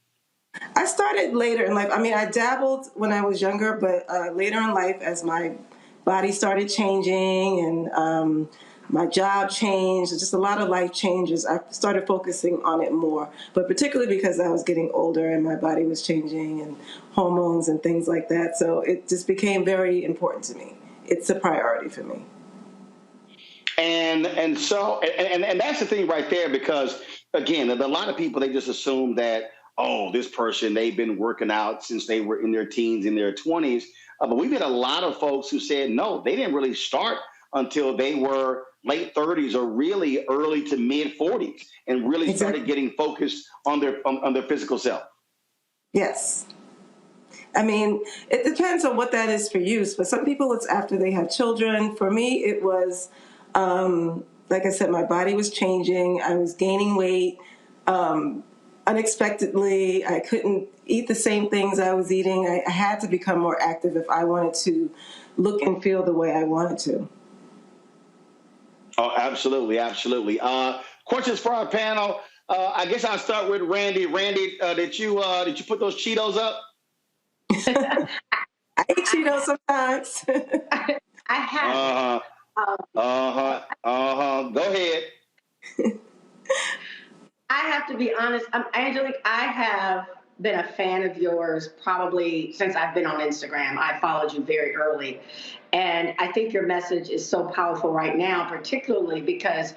I started later in life. I mean, I dabbled when I was younger, but later in life, as my body started changing and my job changed, just a lot of life changes, I started focusing on it more. But particularly because I was getting older and my body was changing and hormones and things like that. So it just became very important to me. It's a priority for me. And that's the thing right there, because again, a lot of people, they just assume that, oh, this person, they've been working out since they were in their teens, in their 20s. But we've had a lot of folks who said, no, they didn't really start until they were late 30s or really early to mid 40s, and really started getting focused on their physical self. Yes. I mean, it depends on what that is for you. For some people, it's after they have children. For me, it was, like I said, my body was changing. I was gaining weight unexpectedly. I couldn't eat the same things I was eating. I had to become more active if I wanted to look and feel the way I wanted to. Oh, absolutely, absolutely. Questions for our panel. I guess I'll start with Randy. Randy, did you put those Cheetos up? I eat Cheetos sometimes. I have. Go ahead. I have to be honest, Angelique, I have been a fan of yours probably since I've been on Instagram. I followed you very early. And I think your message is so powerful right now, particularly because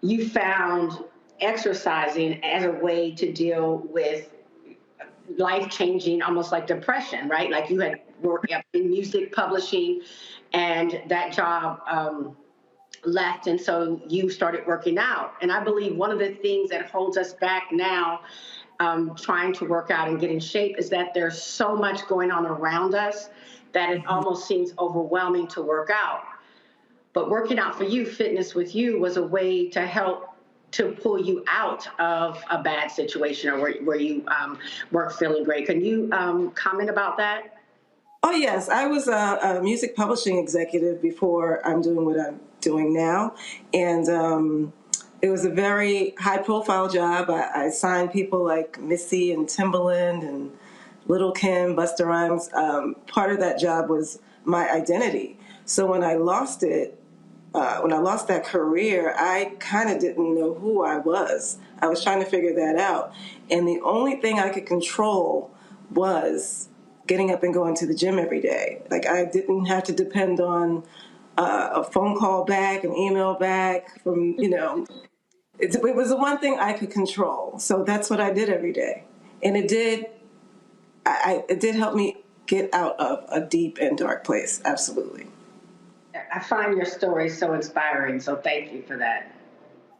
you found exercising as a way to deal with life-changing, almost like depression, right? Like you had worked in music publishing, and that job left, and so you started working out. And I believe one of the things that holds us back now, trying to work out and get in shape, is that there's so much going on around us that it almost seems overwhelming to work out. But working out for you, fitness with you, was a way to help to pull you out of a bad situation or where you weren't feeling great. Can you comment about that? Oh, yes. I was a music publishing executive before I'm doing what I'm doing now. And it was a very high-profile job. I signed people like Missy and Timbaland and Little Kim, Busta Rhymes. Part of that job was my identity. So when I lost it, when I lost that career, I kind of didn't know who I was. I was trying to figure that out. And the only thing I could control was getting up and going to the gym every day. Like, I didn't have to depend on a phone call back, an email back from, it was the one thing I could control. So that's what I did every day. And it did help me get out of a deep and dark place. Absolutely. I find your story so inspiring, so thank you for that.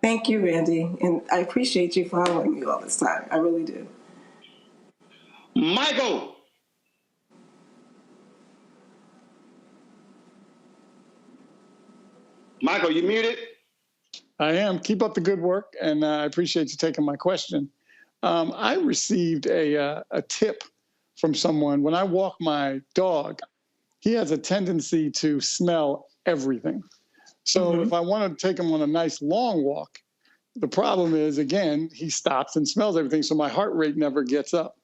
Thank you, Randy, and I appreciate you following me all this time. I really do. Michael. Michael, you muted? I am. Keep up the good work, and I appreciate you taking my question. I received a tip from someone. When I walk my dog, he has a tendency to smell everything. So if I want to take him on a nice long walk, the problem is, again, he stops and smells everything, so my heart rate never gets up.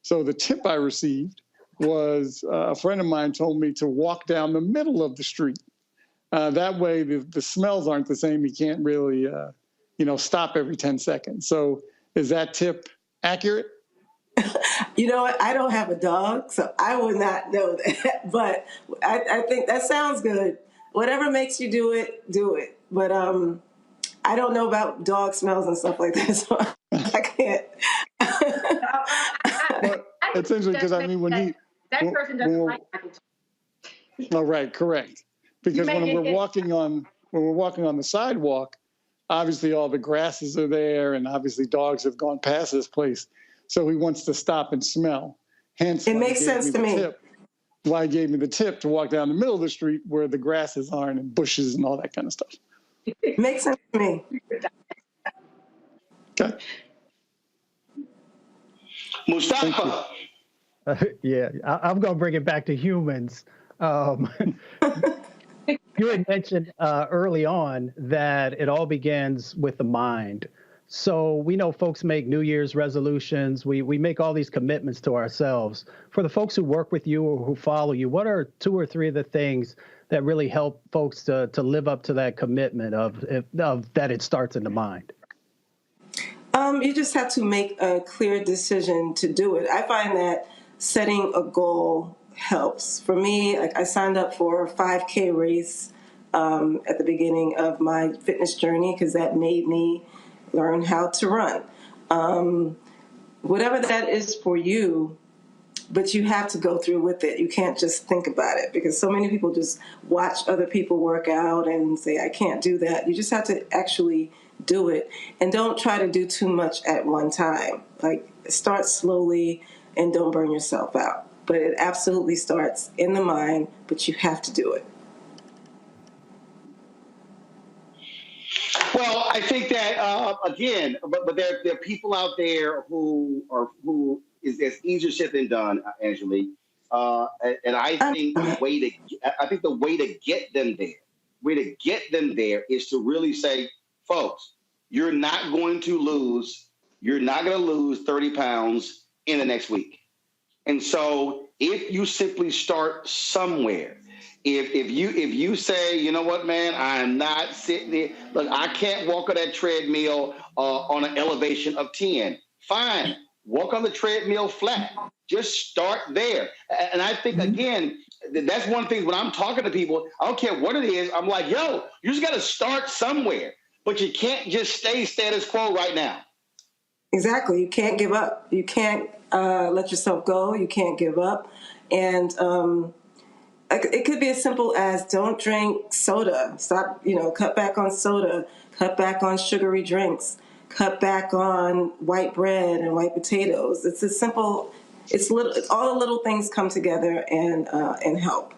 So the tip I received was a friend of mine told me to walk down the middle of the street. That way the smells aren't the same. You can't really, stop every 10 seconds. So is that tip accurate? You know what? I don't have a dog, so I would not know that. But I think that sounds good. Whatever makes you do it, do it. But I don't know about dog smells and stuff like that, so I can't. But it's interesting because, when that person doesn't like Michael. Oh, right, correct. Because when we're walking on the sidewalk, obviously all the grasses are there, and obviously dogs have gone past this place. So he wants to stop and smell. Hence, it makes sense to me. Why he gave me the tip to walk down the middle of the street where the grasses aren't and bushes and all that kind of stuff. It makes sense to me. Okay. Mustafa. Yeah, I'm going to bring it back to humans. You had mentioned early on that it all begins with the mind. So we know folks make New Year's resolutions. We make all these commitments to ourselves. For the folks who work with you or who follow you, what are 2 or 3 of the things that really help folks to live up to that commitment of that it starts in the mind? You just have to make a clear decision to do it. I find that setting a goal helps. For me, I signed up for a 5K race at the beginning of my fitness journey because that made me learn how to run. Whatever that is for you, but you have to go through with it. You can't just think about it because so many people just watch other people work out and say, I can't do that. You just have to actually do it. And don't try to do too much at one time. Like, start slowly and don't burn yourself out. But it absolutely starts in the mind, but you have to do it. Well, I think that again, but there are people out there who is easier said than done, Angelique. And I think the way to get them there is to really say, folks, you're not going to lose 30 pounds in the next week. And so if you simply start somewhere, if you say, you know what, man, I'm not sitting there. Look, I can't walk on that treadmill on an elevation of 10. Fine. Walk on the treadmill flat. Just start there. And I think, again, that's one thing when I'm talking to people, I don't care what it is. I'm like, yo, you just got to start somewhere. But you can't just stay status quo right now. Exactly. You can't give up. You can't let yourself go. You can't give up. And it could be as simple as don't drink soda. Stop, cut back on soda, cut back on sugary drinks, cut back on white bread and white potatoes. It's as simple. It's all the little things come together and help.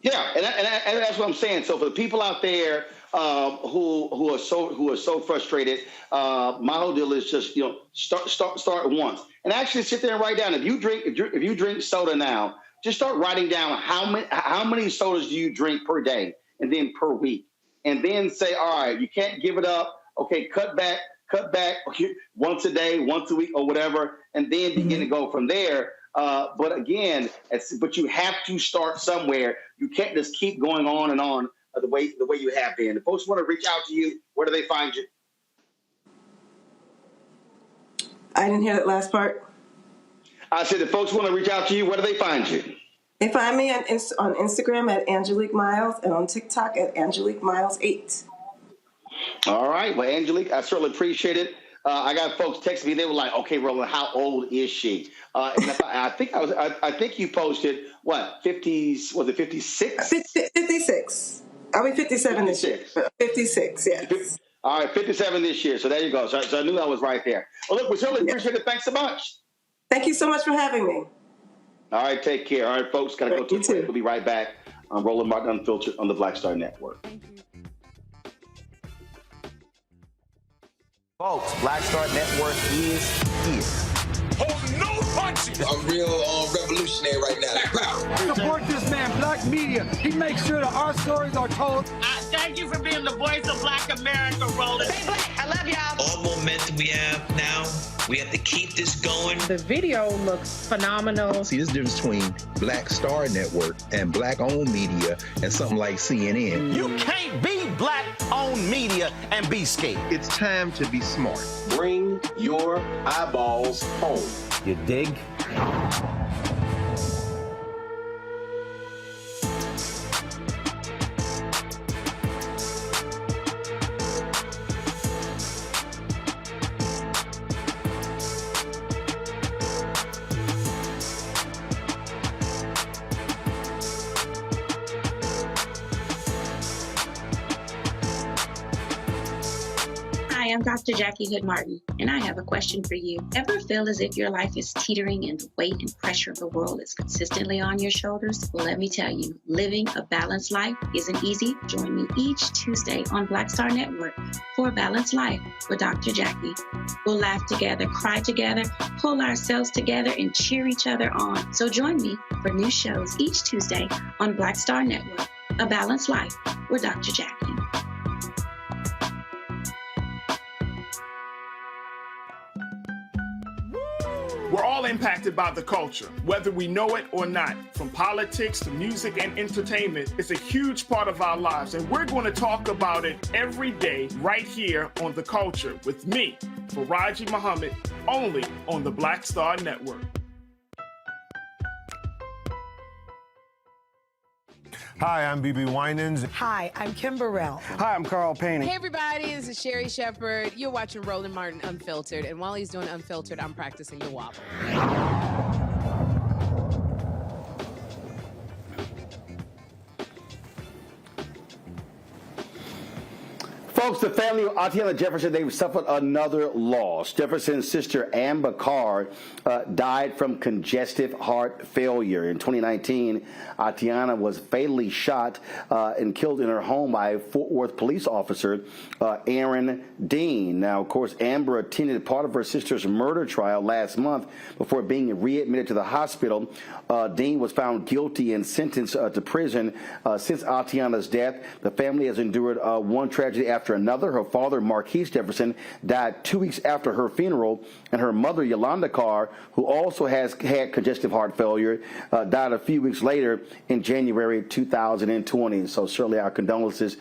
Yeah, and that's what I'm saying. So for the people out there, who are so frustrated. My whole deal is just start once and actually sit there and write down if you drink soda now. Just start writing down how many sodas do you drink per day and then per week, and then say, all right, you can't give it up. Okay, cut back once a day, once a week, or whatever, and then begin to go from there. But again, but you have to start somewhere. You can't just keep going on and on the way you have been. If folks want to reach out to you, where do they find you? I didn't hear that last part. I said, if folks want to reach out to you, where do they find you? They find me on Instagram at Angelique Miles and on TikTok at Angelique Miles 8. All right. Well, Angelique, I certainly appreciate it. I got folks texting me. They were like, "Okay, Roland, how old is she?" And I think you posted what 50s? Was it 56? 56. I'll be 57 this year. 56. Yes. All right, 57 this year. So there you go. So I knew I was right there. Well, look, we certainly appreciate it. Thanks so much. Thank you so much for having me. All right, take care. All right, folks, gotta go to the break. We'll be right back on Roland Martin Unfiltered on the Black Star Network. Folks, Black Star Network is here. Hold no punches. I'm real revolutionary right now. Black power. Support this man, Black Media. He makes sure that our stories are told. Thank you for being the voice of Black America, Roland. Stay black. I love y'all. All momentum we have now, we have to keep this going. The video looks phenomenal. See, this difference between Black Star Network and Black-owned media and something like CNN. You can't be Black-owned media and be scared. It's time to be smart. Bring your eyeballs home. You dig? Hi, I'm Dr. Jackie Hood Martin, and I have a question for you. Ever feel as if your life is teetering and the weight and pressure of the world is consistently on your shoulders? Well, let me tell you, living a balanced life isn't easy. Join me each Tuesday on Black Star Network for a Balanced Life with Dr. Jackie. We'll laugh together, cry together, pull ourselves together, and cheer each other on. So join me for new shows each Tuesday on Black Star Network, A Balanced Life with Dr. Jackie. We're all impacted by the culture, whether we know it or not. From politics to music and entertainment, it's a huge part of our lives, and we're going to talk about it every day right here on The Culture with me, Faraji Muhammad, only on the Black Star Network. Hi, I'm BB Winans. Hi, I'm Kim Burrell. Hi, I'm Carl Payne. Hey, everybody, this is Sherry Shepherd. You're watching Roland Martin Unfiltered, and while he's doing Unfiltered, I'm practicing the wobble. Folks, the family of Atiana Jefferson, they suffered another loss. Jefferson's sister, Amber Carr, died from congestive heart failure. In 2019, Atiana was fatally shot and killed in her home by a Fort Worth police officer, Aaron Dean. Now, of course, Amber attended part of her sister's murder trial last month before being readmitted to the hospital. Dean was found guilty and sentenced to prison. Since Atiana's death, the family has endured one tragedy after another. Her father, Marquise Jefferson, died 2 weeks after her funeral, and her mother, Yolanda Carr, who also has had congestive heart failure, died a few weeks later in January 2020. So certainly our condolences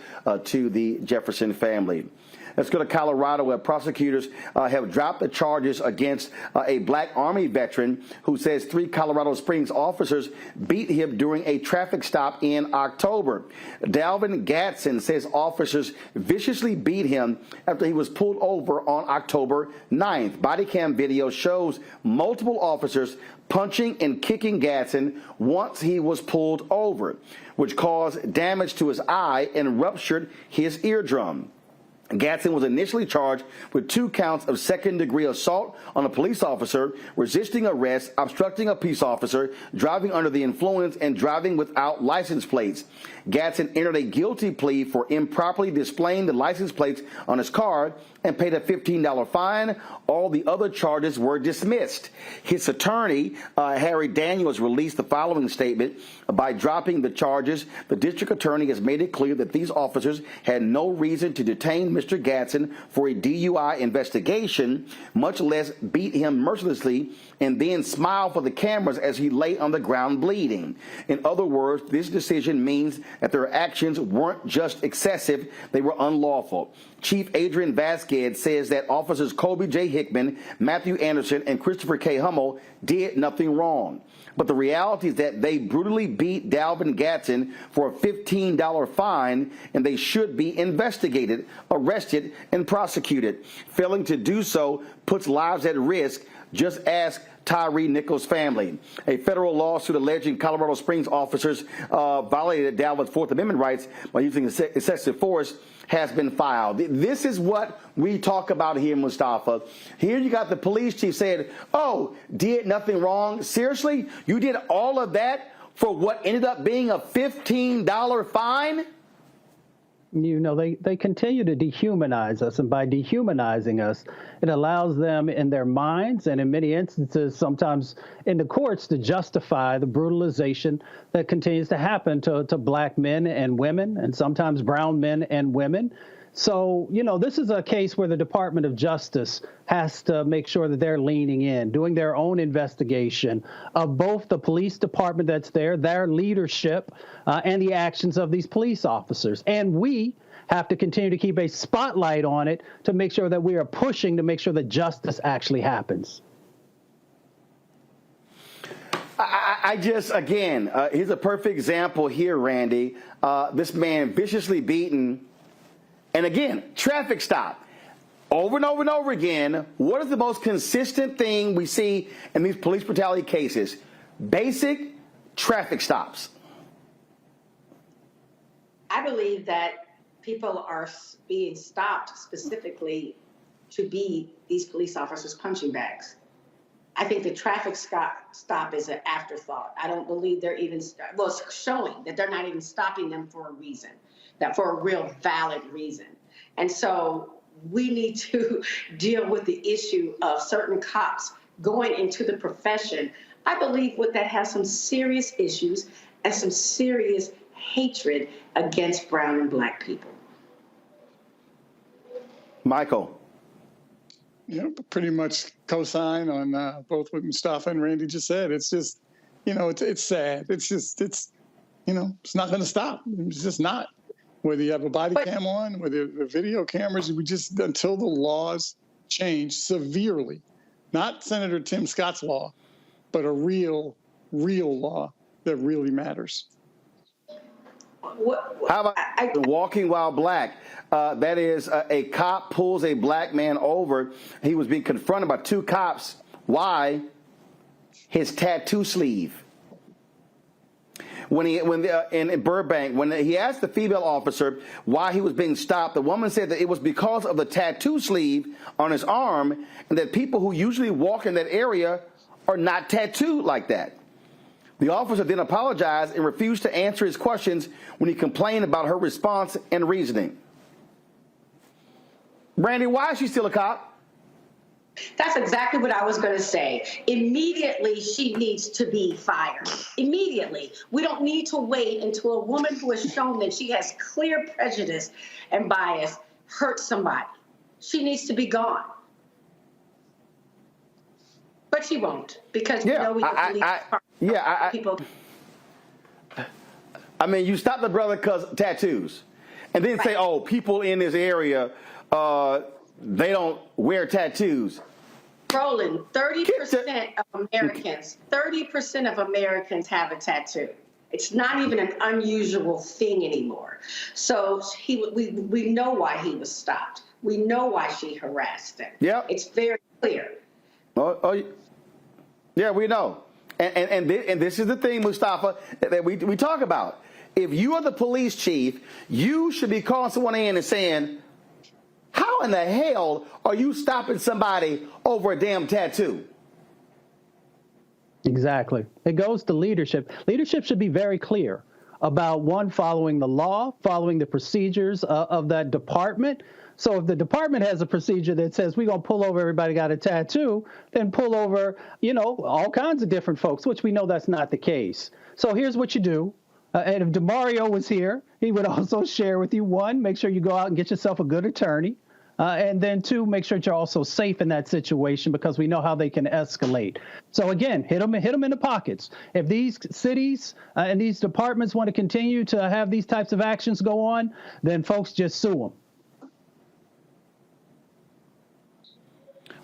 to the Jefferson family. Let's go to Colorado, where prosecutors have dropped the charges against a Black Army veteran who says 3 Colorado Springs officers beat him during a traffic stop in October. Dalvin Gatson says officers viciously beat him after he was pulled over on October 9th. Body cam video shows multiple officers punching and kicking Gatson once he was pulled over, which caused damage to his eye and ruptured his eardrum. Gatson was initially charged with 2 counts of second-degree assault on a police officer, resisting arrest, obstructing a peace officer, driving under the influence, and driving without license plates. Gatson entered a guilty plea for improperly displaying the license plates on his car and paid a $15 fine. All the other charges were dismissed. His attorney, Harry Daniels, released the following statement. By dropping the charges, the district attorney has made it clear that these officers had no reason to detain Mr. Gatson for a DUI investigation, much less beat him mercilessly and then smile for the cameras as he lay on the ground bleeding. In other words, this decision means that their actions weren't just excessive, they were unlawful. Chief Adrian Vasquez says that officers Kobe J. Hickman, Matthew Anderson, and Christopher K. Hummel did nothing wrong. But the reality is that they brutally beat Dalvin Gatson for a $15 fine, and they should be investigated, arrested, and prosecuted. Failing to do so puts lives at risk. Just ask Tyre Nichols' family. A federal lawsuit alleging Colorado Springs officers violated Dalvin's Fourth Amendment rights by using excessive force has been filed. This is what we talk about here, Mustafa. Here you got the police chief saying, oh, did nothing wrong. Seriously? You did all of that for what ended up being a $15 fine? You know, they continue to dehumanize us, and by dehumanizing us, it allows them in their minds and in many instances, sometimes in the courts, to justify the brutalization that continues to happen to black men and women, and sometimes brown men and women. So, you know, this is a case where the Department of Justice has to make sure that they're leaning in, doing their own investigation of both the police department that's there, their leadership, and the actions of these police officers. And we have to continue to keep a spotlight on it to make sure that we are pushing to make sure that justice actually happens. I just, again, here's a perfect example here, Randy. This man viciously beaten. And again, traffic stop. Over and over and over again, what is the most consistent thing we see in these police brutality cases? Basic traffic stops. I believe that people are being stopped specifically to be these police officers' punching bags. I think the traffic stop is an afterthought. I don't believe they're even, well, it's showing that they're not even stopping them for a reason, that for a real valid reason. And so we need to deal with the issue of certain cops going into the profession. I believe that has some serious issues and some serious hatred against brown and black people. Michael. Yeah, pretty much co-sign on both what Mustafa and Randy just said. It's just, you know, it's sad. It's you know, it's not going to stop. It's just not. Whether you have a body cam on, whether the video cameras, we just, until the laws change severely, not Senator Tim Scott's law, but a real law that really matters. How about walking while black? That is, a cop pulls a black man over. He was being confronted by 2 cops. Why? His tattoo sleeve. In Burbank, when he asked the female officer why he was being stopped, the woman said that it was because of the tattoo sleeve on his arm, and that people who usually walk in that area are not tattooed like that. The officer then apologized and refused to answer his questions when he complained about her response and reasoning. Brandy, why is she still a cop? That's exactly what I was going to say. Immediately, she needs to be fired. Immediately. We don't need to wait until a woman who has shown that she has clear prejudice and bias hurts somebody. She needs to be gone. But she won't, because we know we can people. I mean, you stop the brother because tattoos, and then say, "Oh, people in this area, they don't wear tattoos." Roland, 30% of Americans, 30% of Americans have a tattoo. It's not even an unusual thing anymore. So we know why he was stopped. We know why she harassed him. Yep. It's very clear. Yeah, we know. And this is the thing, Mustafa, that we talk about. If you are the police chief, you should be calling someone in and saying, how in the hell are you stopping somebody over a damn tattoo? Exactly. It goes to leadership. Leadership should be very clear about, one, following the law, following the procedures of that department. So if the department has a procedure that says we're going to pull over everybody got a tattoo, then pull over, all kinds of different folks, which we know that's not the case. So here's what you do. And if DeMario was here, he would also share with you, one, make sure you go out and get yourself a good attorney. And then two, make sure you're also safe in that situation, because we know how they can escalate. So again, hit them in the pockets. If these cities and these departments want to continue to have these types of actions go on, then folks just sue them.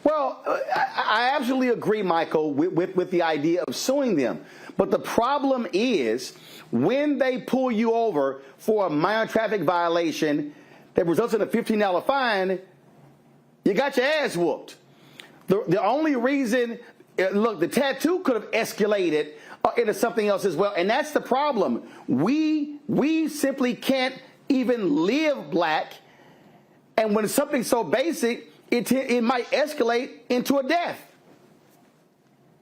Well, I absolutely agree, Michael, with the idea of suing them. But the problem is when they pull you over for a minor traffic violation that results in a $15 fine, you got your ass whooped. The only reason, look, the tattoo could have escalated into something else as well, and that's the problem. We simply can't even live black, and when something so basic, it might escalate into a death.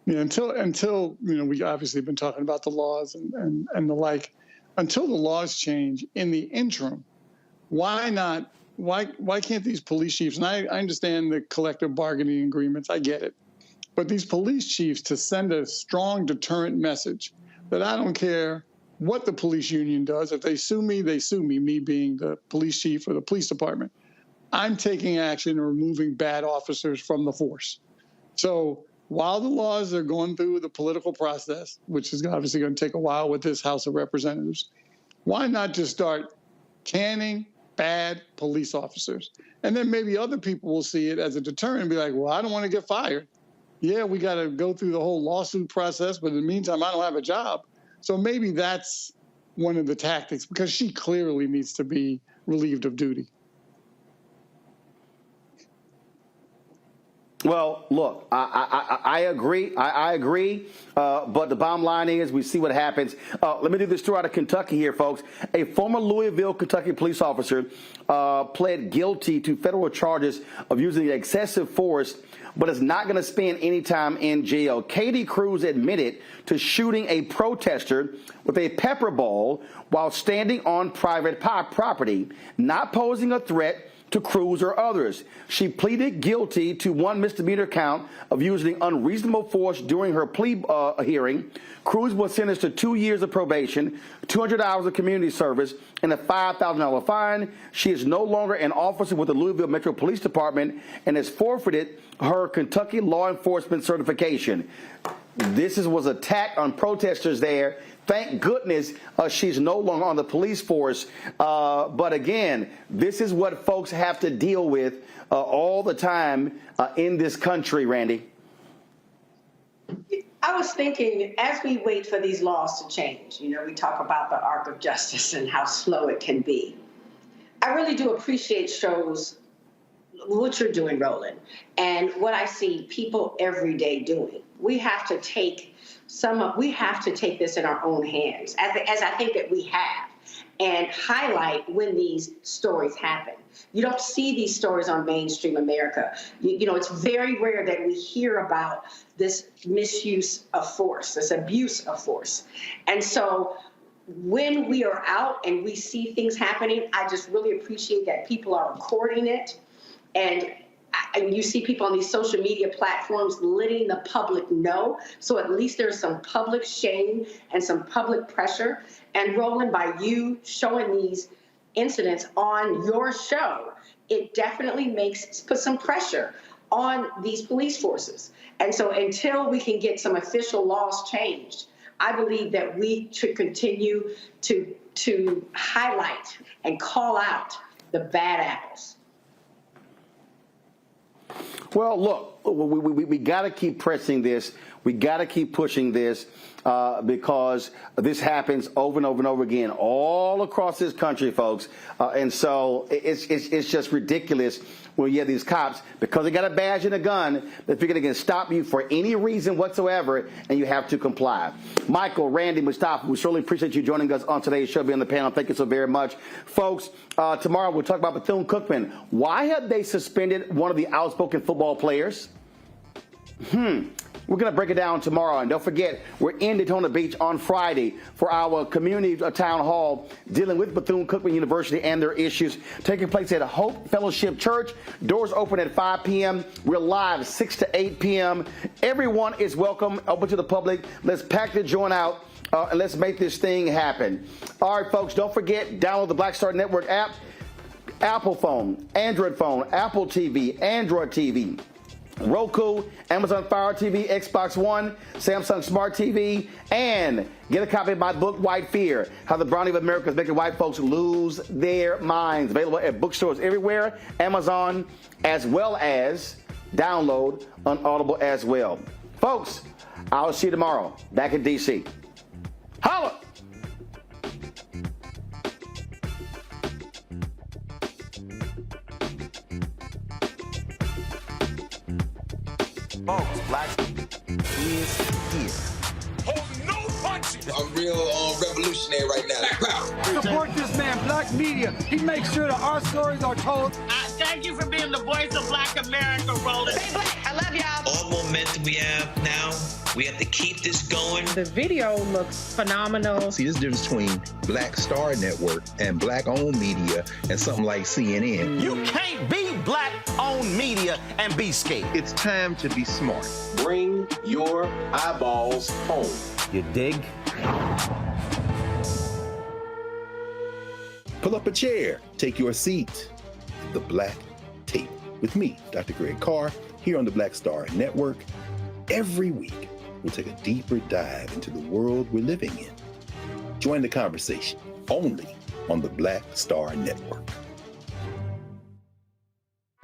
Yeah, until we obviously been talking about the laws and the like. Until the laws change, in the interim, why not? Why can't these police chiefs? And I understand the collective bargaining agreements. I get it, but these police chiefs to send a strong deterrent message that I don't care what the police union does. If they sue me, they sue me. Me being the police chief or the police department, I'm taking action and removing bad officers from the force. So while the laws are going through the political process, which is obviously going to take a while with this House of Representatives, why not just start canning bad police officers? And then maybe other people will see it as a deterrent and be like, well, I don't want to get fired. Yeah, we got to go through the whole lawsuit process, but in the meantime, I don't have a job. So maybe that's one of the tactics, because she clearly needs to be relieved of duty. Well, look, I agree. I agree. But the bottom line is we see what happens. Let me do this story out of Kentucky here, folks. A former Louisville, Kentucky police officer pled guilty to federal charges of using excessive force, but is not going to spend any time in jail. Katie Cruz admitted to shooting a protester with a pepper ball while standing on private property, not posing a threat to Cruz or others. She pleaded guilty to one misdemeanor count of using unreasonable force during her plea hearing. Cruz was sentenced to 2 years of probation, 200 hours of community service, and a $5,000 fine. She is no longer an officer with the Louisville Metro Police Department and has forfeited her Kentucky law enforcement certification. This was an attack on protesters there. Thank goodness she's no longer on the police force. But again, this is what folks have to deal with all the time in this country, Randy. I was thinking, as we wait for these laws to change, we talk about the arc of justice and how slow it can be. I really do appreciate shows, what you're doing, Roland, and what I see people every day doing. We have to take this in our own hands, as I think that we have, and highlight when these stories happen. You don't see these stories on mainstream America. It's very rare that we hear about this misuse of force, this abuse of force. And so when we are out and we see things happening, I just really appreciate that people are recording it. And you see people on these social media platforms letting the public know. So at least there's some public shame and some public pressure. And Roland, by you showing these incidents on your show, it definitely puts some pressure on these police forces. And so until we can get some official laws changed, I believe that we should continue to highlight and call out the bad apples. Well, look, we got to keep pressing this. We got to keep pushing this because this happens over and over and over again all across this country, folks. And so it's just ridiculous when you have these cops, because they got a badge and a gun, they figure they can stop you for any reason whatsoever, and you have to comply. Michael, Randy, Mustafa, we certainly appreciate you joining us on today's show, being on the panel. Thank you so very much. Folks, tomorrow we'll talk about Bethune-Cookman. Why have they suspended one of the outspoken football players? We're going to break it down tomorrow. And don't forget, we're in Daytona Beach on Friday for our community town hall dealing with Bethune-Cookman University and their issues, taking place at Hope Fellowship Church. Doors open at 5 p.m. We're live 6 to 8 p.m. Everyone is welcome, open to the public. Let's pack the joint out and let's make this thing happen. All right, folks, don't forget, download the Black Star Network app, Apple phone, Android phone, Apple TV, Android TV, Roku, Amazon Fire TV, Xbox One, Samsung Smart TV, and get a copy of my book, White Fear, How the Brownie of America is Making White Folks Lose Their Minds. Available at bookstores everywhere, Amazon, as well as download on Audible as well. Folks, I'll see you tomorrow back in D.C. Holla! Folks, Black is here. Hold no punches. I'm real revolutionary right now. Support this man, Black media. He makes sure that our stories are told. Thank you for being the voice of Black America, Roland. Stay black. I love y'all. All momentum we have now, we have to keep this going. The video looks phenomenal. See, there's a difference between Black Star Network and Black-owned media and something like CNN. You can't be Black-owned media and be scared. It's time to be smart. Bring your eyeballs home. You dig? Pull up a chair. Take your seat. The Black Tape with me, Dr. Greg Carr, here on the Black Star Network. Every week, we'll take a deeper dive into the world we're living in. Join the conversation only on the Black Star Network.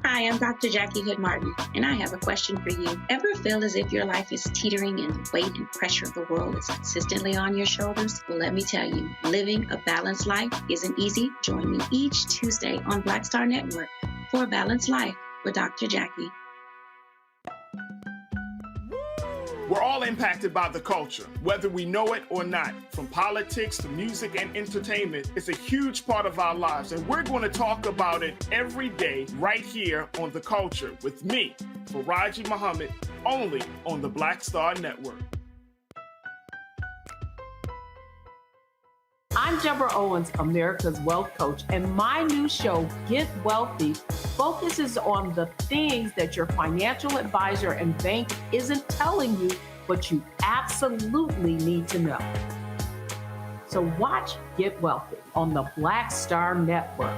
Hi, I'm Dr. Jackie Hood Martin, and I have a question for you. Ever feel as if your life is teetering and the weight and pressure of the world is consistently on your shoulders? Well, let me tell you, living a balanced life isn't easy. Join me each Tuesday on Black Star Network for A Balanced Life with Dr. Jackie. We're all impacted by the culture, whether we know it or not. From politics to music and entertainment, it's a huge part of our lives, and we're going to talk about it every day right here on The Culture with me, Faraji Muhammad, only on the Black Star Network. I'm Deborah Owens, America's Wealth Coach, and my new show, Get Wealthy, focuses on the things that your financial advisor and bank isn't telling you, but you absolutely need to know. So watch Get Wealthy on the Black Star Network.